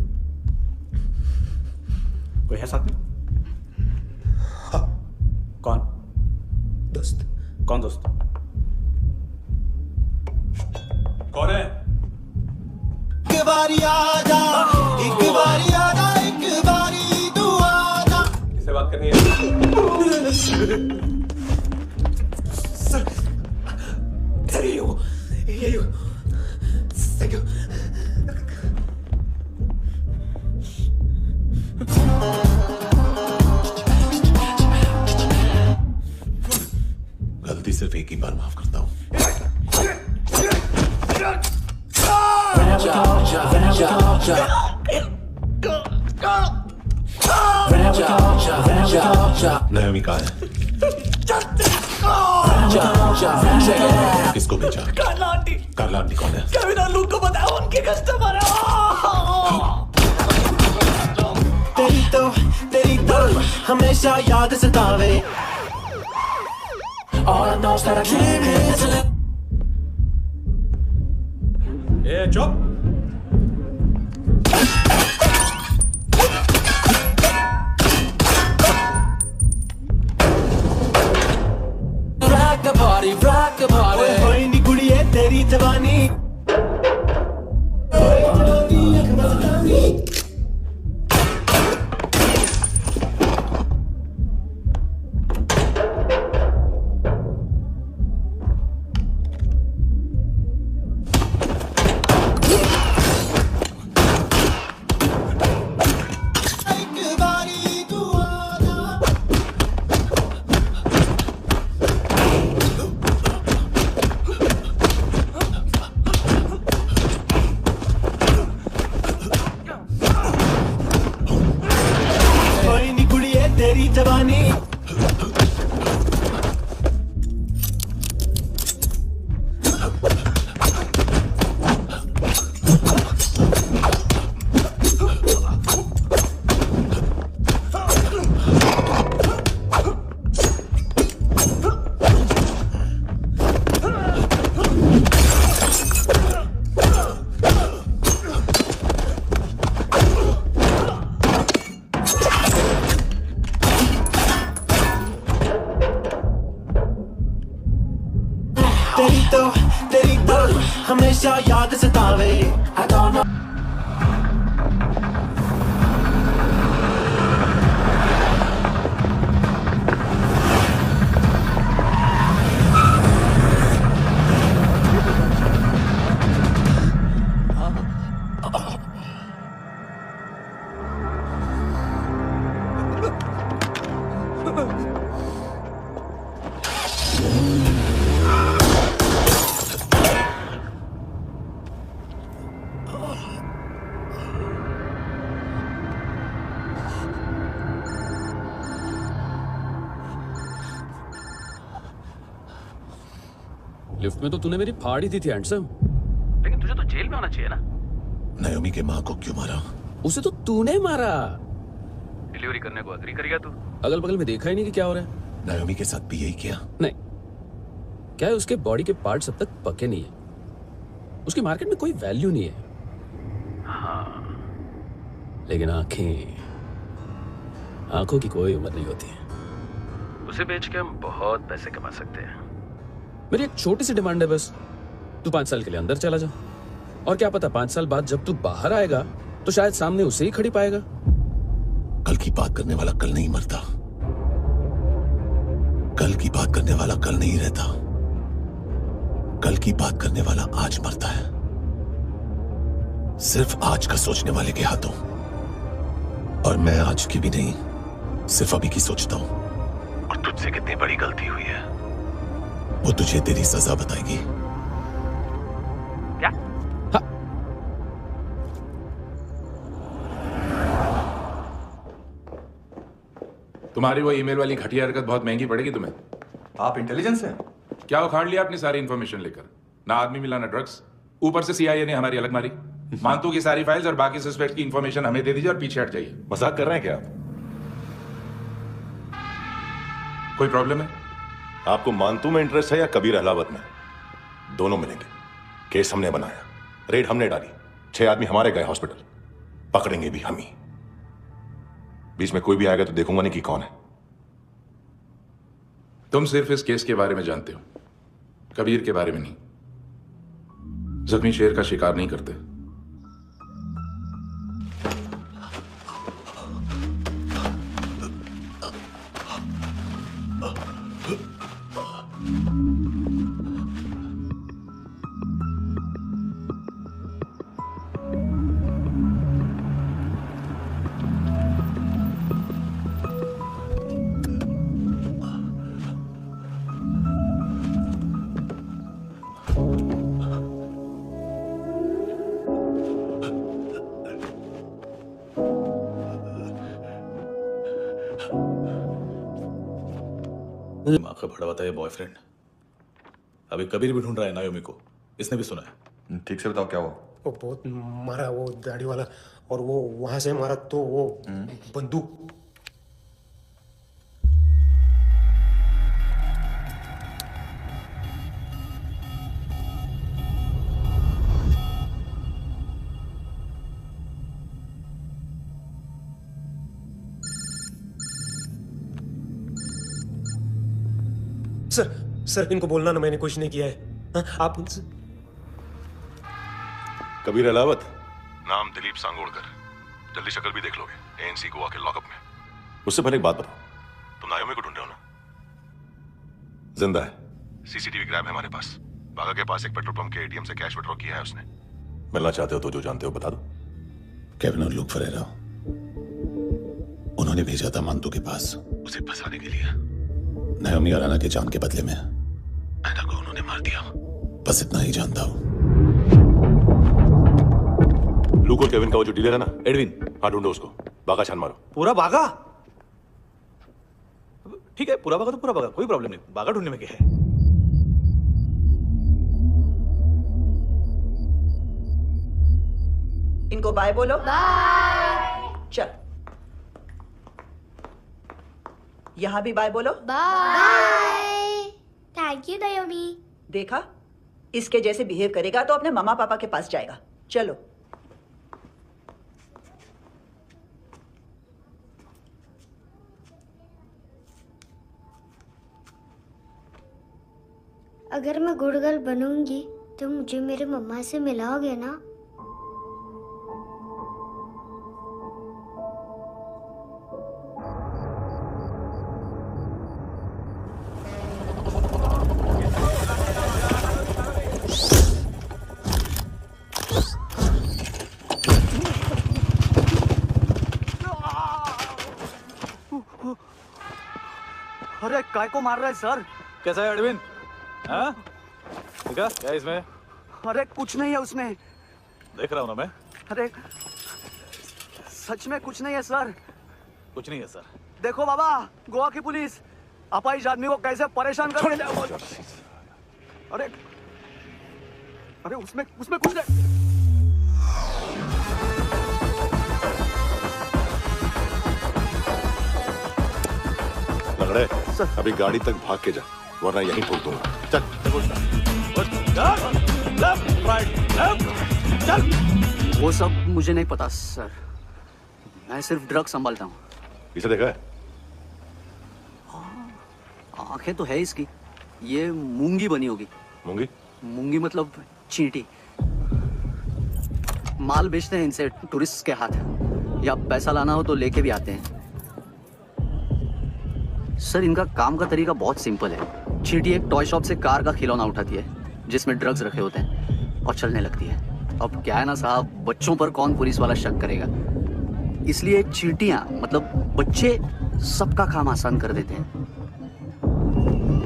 कोई है साथ में? कौन? दोस्त। कौन दोस्त? कौन है? एक बारी आजा, एक बारी आजा, एक बारी तू आजा। किससे बात करनी है? सर, इधर ही हो, यही हो। Thank you. गलती सिर्फ एक ही बार माफ करता हूँ। नायोमी कहाँ है? किसको बेचा? कार्ला आंटी। कार्ला आंटी कौन है? केविन और लूक को बताया उनके कस्टमर है। तेरी तो हमेशा याद सतावे। All I know is that I came here to live. चुप। rock the party. होई नी कुड़िए तेरी जवानी। तेरी तो हमेशा याद सतावे। I don't know. लिफ्ट में तो तूने मेरी फाड़ ही दी थी हैंडसम। लेकिन तुझे तो जेल में होना चाहिए ना। नायोमी के माँ को क्यों मारा? उसे तो तूने मारा। डिलीवरी करने को अग्री कर गया तू। अगल बगल में देखा ही नहीं कि क्या हो रहा है। नायोमी के साथ भी यही किया? नहीं, क्या है उसके बॉडी के पार्ट्स अब तक पके नहीं है। उसकी मार्केट में कोई वैल्यू नहीं है। हाँ, लेकिन आंखों की कोई उम्र नहीं होती। उसे बेच के हम बहुत पैसे कमा सकते हैं। मेरी एक छोटी सी डिमांड है बस, तू 5 साल के लिए अंदर चला जा, और क्या पता 5 साल बाद जब तू बाहर आएगा तो शायद सामने उसे ही खड़ी पाएगा। कल की बात करने वाला कल नहीं मरता, कल की बात करने वाला कल नहीं रहता, कल की बात करने वाला आज मरता है। सिर्फ आज का सोचने वाले के हाथों, और मैं आज की भी नहीं, सिर्फ अभी की सोचता हूं। और तुझसे कितनी बड़ी गलती हुई है वो तुझे तेरी सजा बताएगी। क्या? हाँ। तुम्हारी वो ईमेल वाली घटिया हरकत बहुत महंगी पड़ेगी तुम्हें। आप इंटेलिजेंस हैं? क्या उखाड़ लिया अपनी सारी इंफॉर्मेशन लेकर? ना आदमी मिला ना ड्रग्स, ऊपर से CIA ने हमारी अलग मारी। मानतू की सारी फाइल्स और बाकी सस्पेक्ट की इंफॉर्मेशन हमें दे दीजिए और पीछे हट जाइए। मजाक कर रहे हैं क्या आप? कोई प्रॉब्लम है? आपको मानतू में इंटरेस्ट है या कबीर अहलावत में? दोनों मिलेंगे। केस हमने बनाया, रेड हमने डाली, 6 आदमी हमारे गए हॉस्पिटल, पकड़ेंगे भी हम ही। बीच में कोई भी आएगा तो देखूंगा नहीं कि कौन है। तुम सिर्फ इस केस के बारे में जानते हो, कबीर के बारे में नहीं। जख्मी शेर का शिकार नहीं करते। दिमाग का बड़ा बताया बॉयफ्रेंड। अभी कबीर भी ढूंढ रहा है नायोमी को, इसने भी सुना है। ठीक से बताओ क्या हुआ। वो बहुत मारा वो दाढ़ी वाला, और वो वहां से मारा तो वो बंदूक। सर इनको बोलना ना मैंने कुछ नहीं किया है। हाँ, आप कबीर अलावत, नाम दिलीप सांगोड़कर। जल्दी शक्ल भी देख लोगे एएनसी गोवा के लॉकअप में। उससे पहले एक बात बताओ, तुम नायोमी को ढूंढ रहे हो ना? जिंदा है, सीसीटीवी ग्रैब है हमारे पास। बागा के पास एक पेट्रोल पंप के एटीएम से कैश विड्रॉ किया है उसने। मिलना चाहते हो तो जो जानते हो बता दो। केविन और लुक फरेरा, उन्होंने भेजा था मांतू के पास उसे फंसाने के लिए। नायोमी अराना के जान के बदले में ऐना को उन्होंने मार दिया। बस इतना ही जानता हूँ। लूक और केविन का वो जो डीलर है ना, एडविन, हाँ ढूंढो उसको। बागा छान मारो। पूरा बागा? ठीक है, पूरा बागा तो पूरा बागा, कोई प्रॉब्लम नहीं। बागा ढूंढने में क्या है? इनको बाय बोलो। बाय। चल, यहां भी बाय बोलो। बाय। Thank you नायोमी। देखा, इसके जैसे बिहेव करेगा तो अपने मम्मा पापा के पास जाएगा। चलो। अगर मैं गुड गर्ल बनूंगी तो मुझे मेरे मम्मा से मिलाओगे ना? अरे काय को मार रहा है सर? कैसा है एडविन? हाँ? देखा क्या इसमें? अरे कुछ नहीं है उसमें। देख रहा हूँ ना मैं। अरे सच में कुछ नहीं है सर। कुछ नहीं है सर। देखो बाबा, गोवा की पुलिस अपाहिज आदमी को कैसे परेशान कर रही है। अरे अरे उसमें कुछ नहीं। लंगड़े, अभी गाड़ी तक भाग के जा, वरना यहीं ठोक दूंगा। चल। वो सब मुझे नहीं पता सर, मैं सिर्फ ड्रग संभालता हूँ। इसे देखा है? आंखें तो है इसकी, ये मूंगी बनी होगी। मूंगी? मूंगी मतलब चींटी। माल बेचते हैं इनसे टूरिस्ट के हाथ, या पैसा लाना हो तो लेके भी आते हैं। सर इनका काम का तरीका बहुत सिंपल है। चींटी एक टॉय शॉप से कार का खिलौना उठाती है जिसमें ड्रग्स रखे होते हैं और चलने लगती है। अब क्या है ना साहब, बच्चों पर कौन पुलिस वाला शक करेगा, इसलिए चींटियां मतलब बच्चे सबका काम आसान कर देते हैं।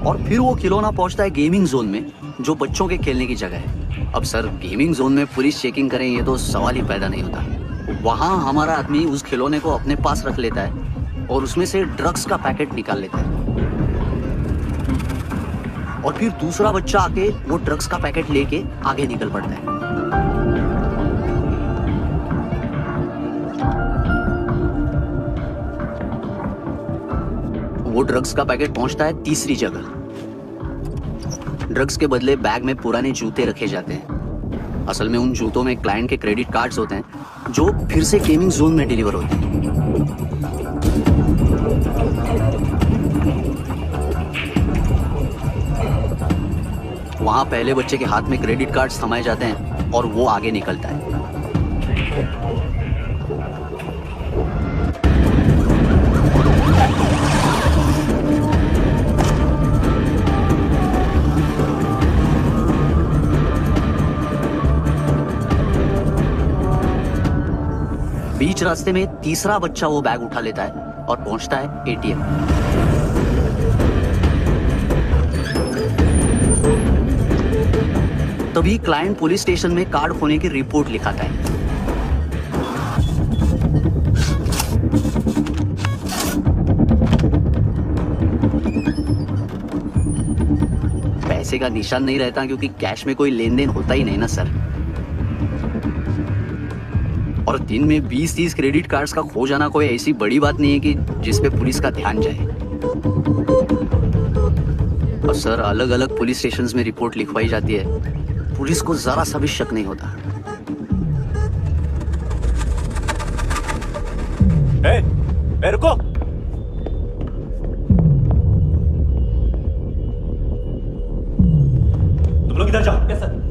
और फिर वो खिलौना पहुंचता है गेमिंग जोन में, जो बच्चों के खेलने की जगह है। अब सर गेमिंग जोन में पुलिस चेकिंग करें ये तो सवाल ही पैदा नहीं होता। वहां हमारा आदमी उस खिलौने को अपने पास रख लेता है और उसमें से ड्रग्स का पैकेट निकाल लेता है, और फिर दूसरा बच्चा आके वो ड्रग्स का पैकेट लेके आगे निकल पड़ता है। वो ड्रग्स का पैकेट पहुंचता है तीसरी जगह। ड्रग्स के बदले बैग में पुराने जूते रखे जाते हैं। असल में उन जूतों में क्लाइंट के क्रेडिट कार्ड्स होते हैं जो फिर से गेमिंग जोन में डिलीवर होते हैं। वहां पहले बच्चे के हाथ में क्रेडिट कार्ड्स थमाए जाते हैं और वो आगे निकलता है। बीच रास्ते में तीसरा बच्चा वो बैग उठा लेता है और पहुंचता है एटीएम। तभी क्लाइंट पुलिस स्टेशन में कार्ड खोने की रिपोर्ट लिखाता है। पैसे पैसे का निशान नहीं रहता, क्योंकि कैश में कोई लेन देन होता ही नहीं ना सर। और दिन में 20-30 क्रेडिट कार्ड्स का खो जाना कोई ऐसी बड़ी बात नहीं है कि जिस पे पुलिस का ध्यान जाए। और सर, अलग अलग पुलिस स्टेशंस में रिपोर्ट लिखवाई जाती है, पुलिस को जरा सा भी शक नहीं होता। रुको, तुम लोग इधर जाओ। Yes sir.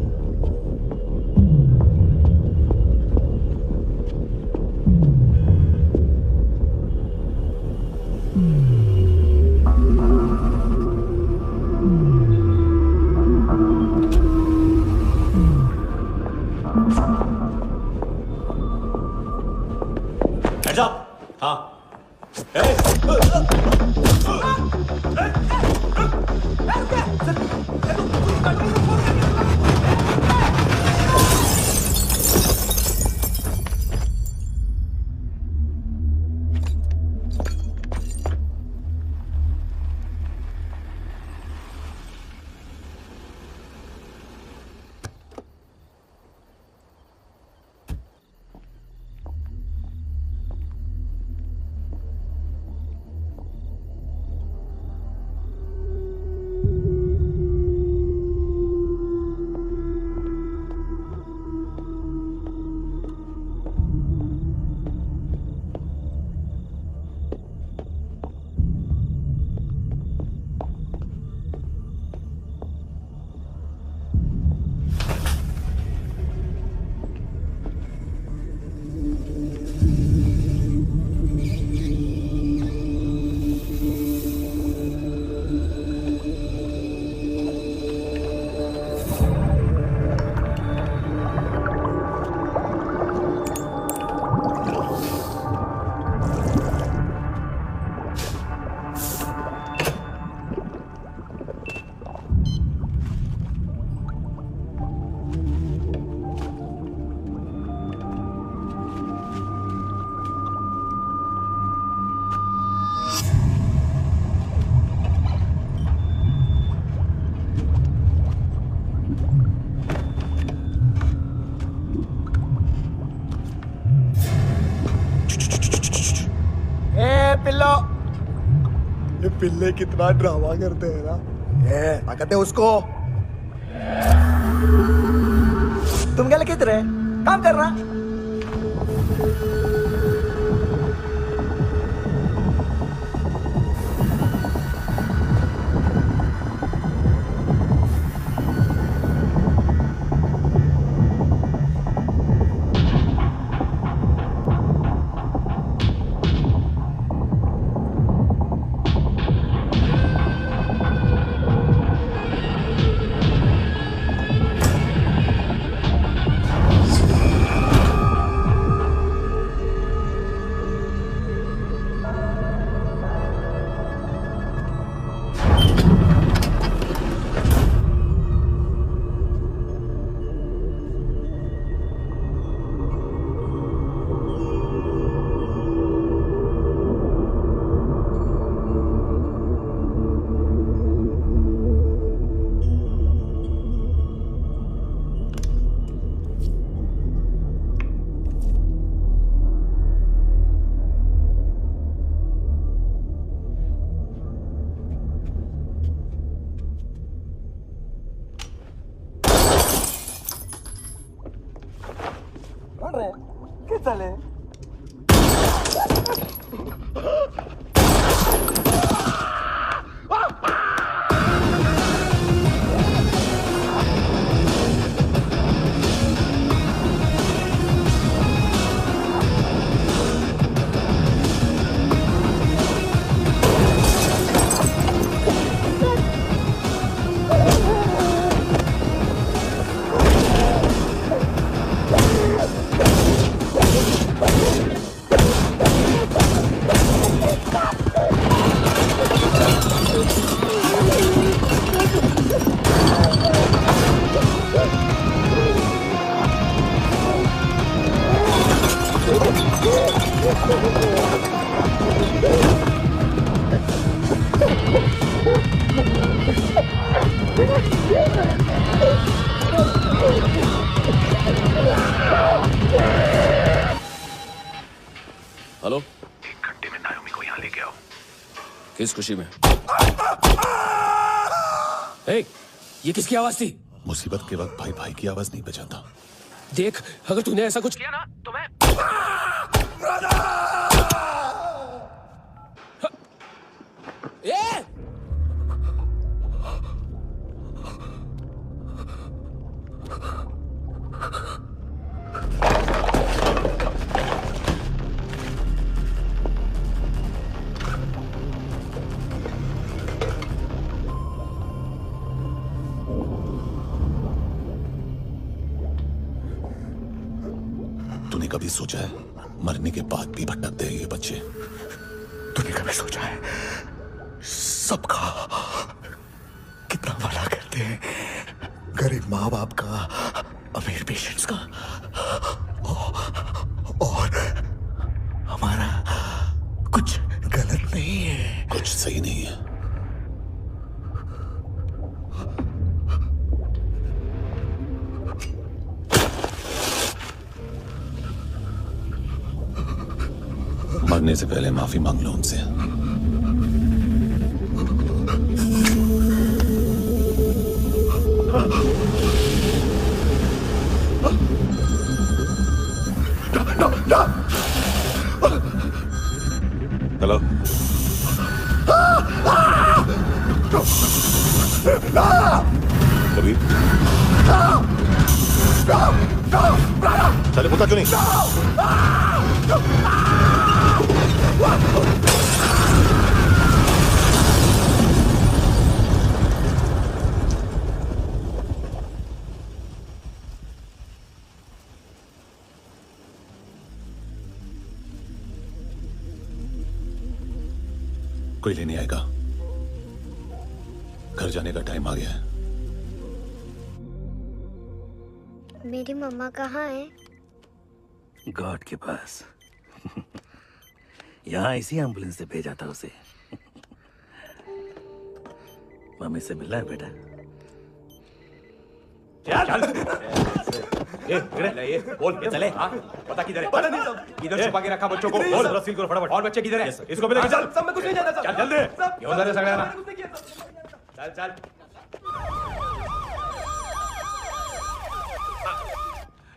Heads up! हाँ। पिल्लो, ये पिल्ले कितना ड्रामा करते हैं ना। ताकत है उसको। तुम क्या लिख रहे? काम कर रहा। Yeah. हेलो, 1 घंटे में नायोमी को यहाँ लेके आओ। किस खुशी में? ये किसकी आवाज थी? मुसीबत के वक्त भाई भाई की आवाज नहीं बचाता। देख, अगर तूने ऐसा कुछ किया ना तो मैं तूने कभी सोचा है मरने के बाद भी भटकते हैं ये बच्चे? तूने कभी सोचा है सबका कितना भला करते हैं? गरीब माँ बाप का, अमीर पेशेंट्स का, और हमारा कुछ गलत नहीं है, कुछ सही नहीं है। मरने से पहले माफी मांग लो उनसे। हेलो, कबीर, चले पुता क्यों नहीं? कोई लेने आएगा। घर जाने का टाइम आ गया है। मेरी मम्मा कहाँ है? गॉड के पास। यहाँ इसी एम्बुलेंस से भेजा था उसे। मम्मी से मिलना है बेटा। ये बोल के चले। हाँ, पता किधर है? पता नहीं सब। इधर छुपा के रखा बच्चों को। बोल, जरा सील करो फटाफट। और बच्चे किधर है? इसको भी लेके चल। सब में कुछ नहीं जानता। चल जल्दी। क्यों जा रहे सगळे ना? चल चल।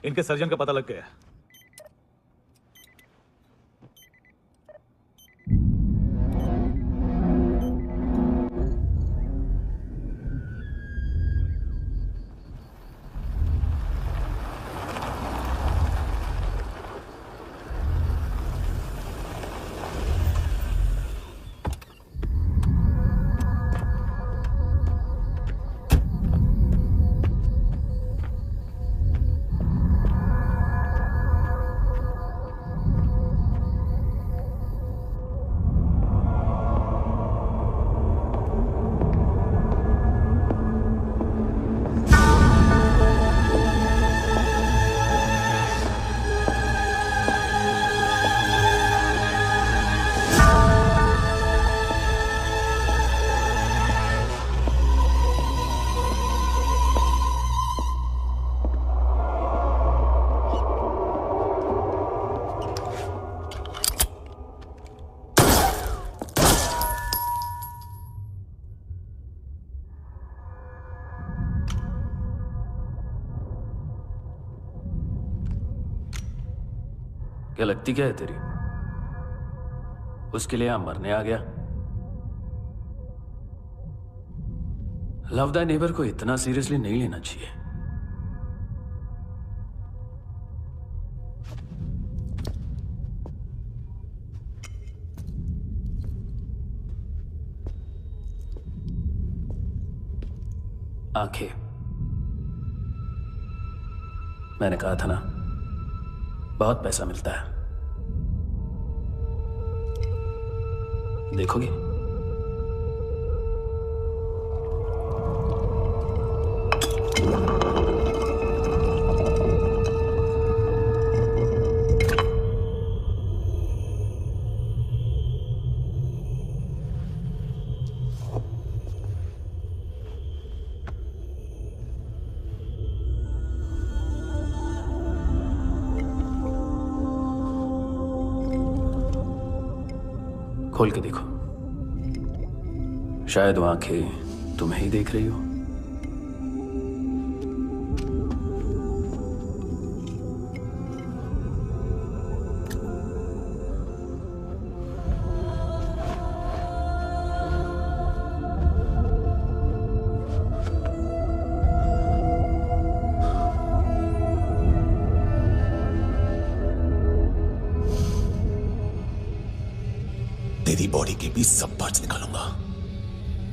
इनके सर्जन का पता लग गया। क्या लगती क्या है तेरी? उसके लिए यहां मरने आ गया? लव द नेबर को इतना सीरियसली नहीं लेना चाहिए। आंखें, मैंने कहा था ना, बहुत पैसा मिलता है। देखोगी? खोल के देखो, शायद वो आंखें तुम्हें ही देख रही हो। तेरी बॉडी के भी सब पार्ट्स निकालूंगा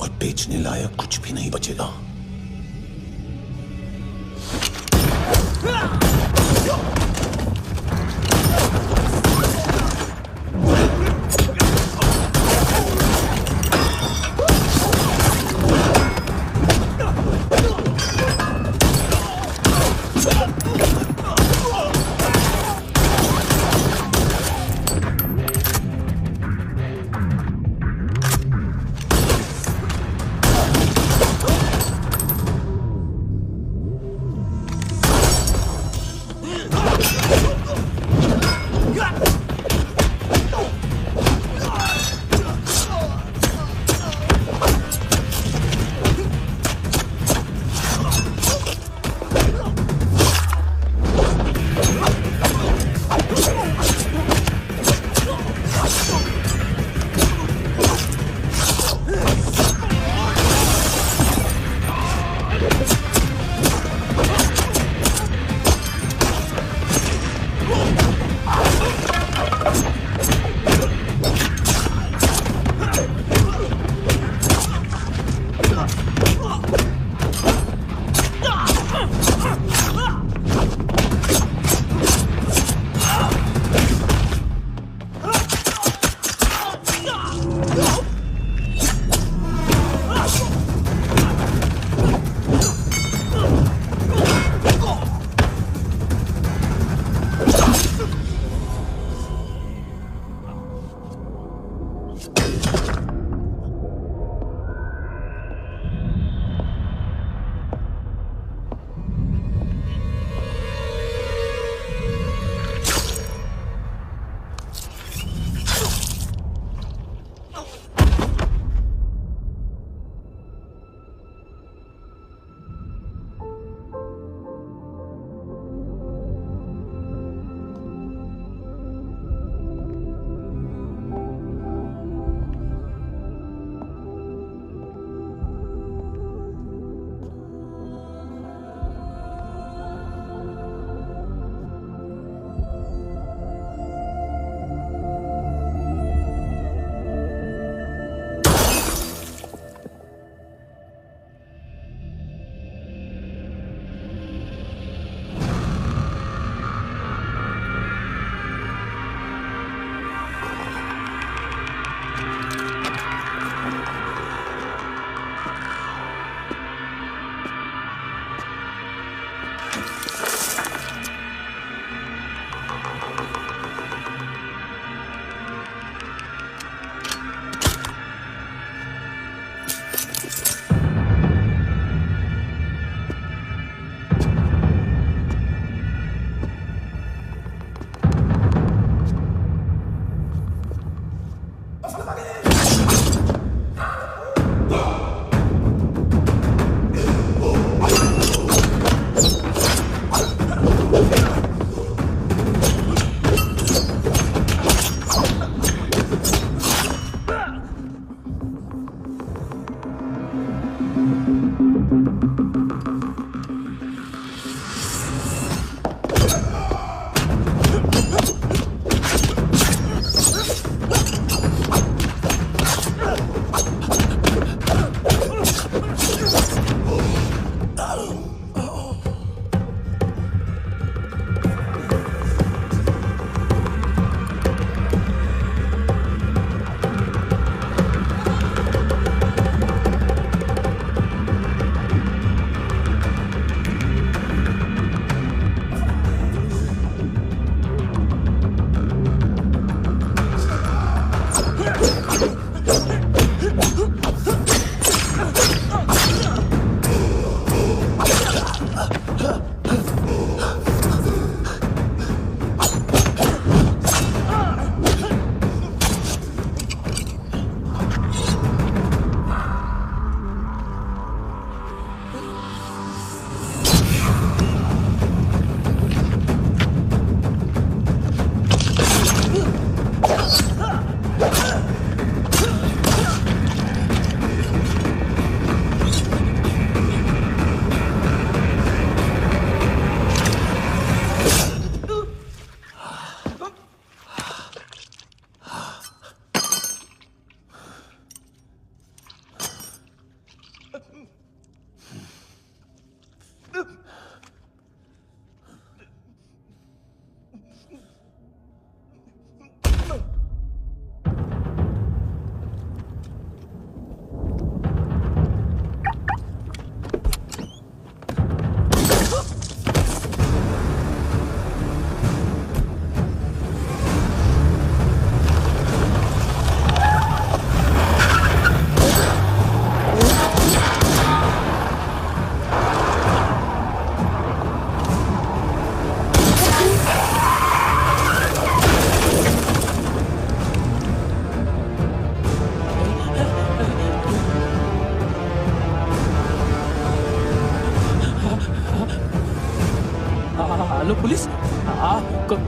और बेचने लायक कुछ भी नहीं बचेगा।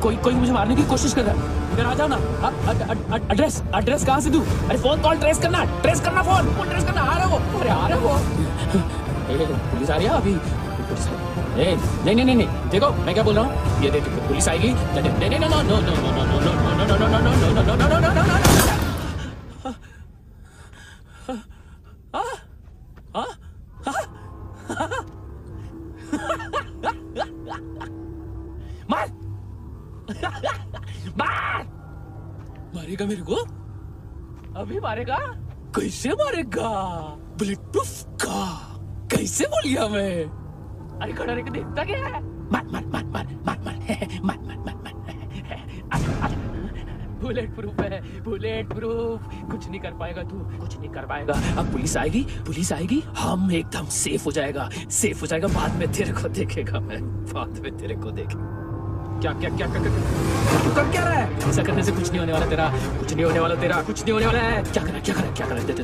कोई मुझे मारने की कोशिश कर रहा है। इधर आ जाओ ना। एड्रेस कहाँ से दूं? अरे फोन कॉल ट्रेस करना फोन ट्रेस करना। आ रहे हो? अरे आ रहे हो? पुलिस आ रही है अभी। पुलिस नहीं देखो मैं क्या बोल रहा हूँ। ये देख पुलिस आएगी। मार मारेगा मेरे को? अभी मारेगा? कैसे मारेगा? बुलेट प्रूफ का कैसे बोल गया मैं? अरे खड़ा रह के देखता क्या है? मार बुलेट प्रूफ है, बुलेट प्रूफ। कुछ नहीं कर पाएगा तू, कुछ नहीं कर पाएगा। अब पुलिस आएगी हम एकदम सेफ हो जाएगा। बाद में तेरे को देखेगा मैं, बाद में तेरे को देखेगा। क्या तू कर क्या रहा है? ऐसा करने से कुछ नहीं होने वाला तेरा, कुछ नहीं होने वाला है। क्या कर देख।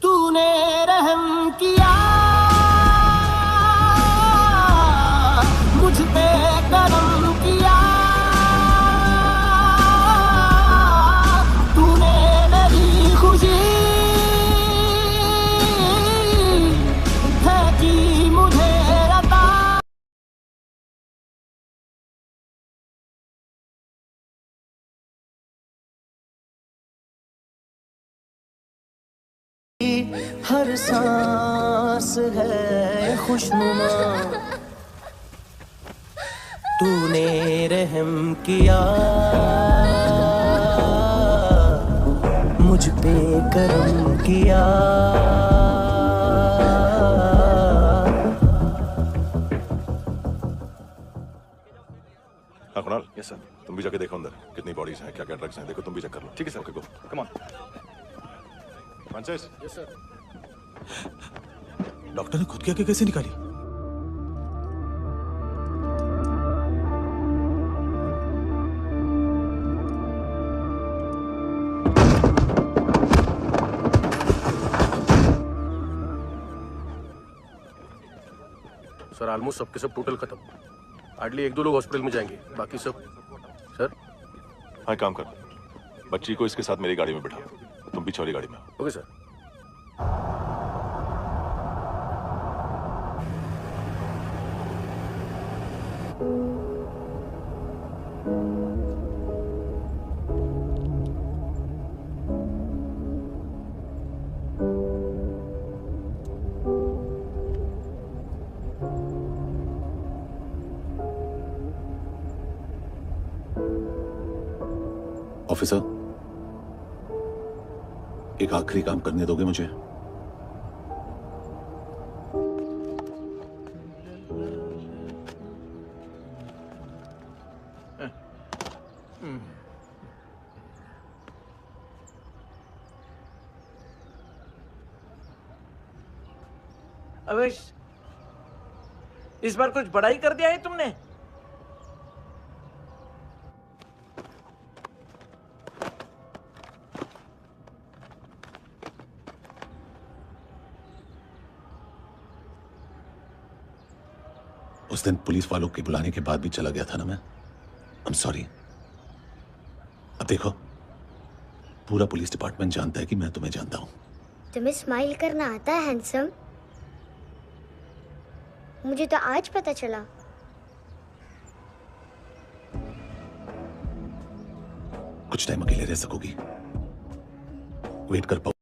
तूने रहम किया मुझ पे, करम किया तूने, मेरी खुशी है कि मुझे अता। हर सांस है खुशनुमा, तूने रहम किया मुझ पे, करम किया। हाँ कुणाल, यस सर। तुम भी जाके देखो अंदर कितनी बॉडीज हैं, क्या क्या ड्रग्स हैं, देखो तुम भी चेक कर लो। ठीक है sir. Okay go, come on. Francis. Yes sir. Doctor ने खुद की आंखें कैसे निकाली? सर ऑलमोस्ट सबके सब टोटल खत्म। हार्डली 1-2 लोग हॉस्पिटल में जाएंगे, बाकी सब सर हाँ काम कर, बच्ची को इसके साथ मेरी गाड़ी में बिठा, तुम पीछे वाली गाड़ी में। Okay sir. ऑफिसर, एक आखिरी काम करने दोगे मुझे? अवेश, इस बार कुछ बड़ा ही कर दिया है तुमने। उस दिन पुलिस वालों के बुलाने के बाद भी चला गया था ना मैं। I'm sorry। अब देखो, पूरा पुलिस डिपार्टमेंट जानता है कि मैं तुम्हें जानता हूं। तुम्हें स्माइल करना आता है हैंडसम? मुझे तो आज पता चला। कुछ टाइम अकेले रह सकोगी? वेट कर पाओ?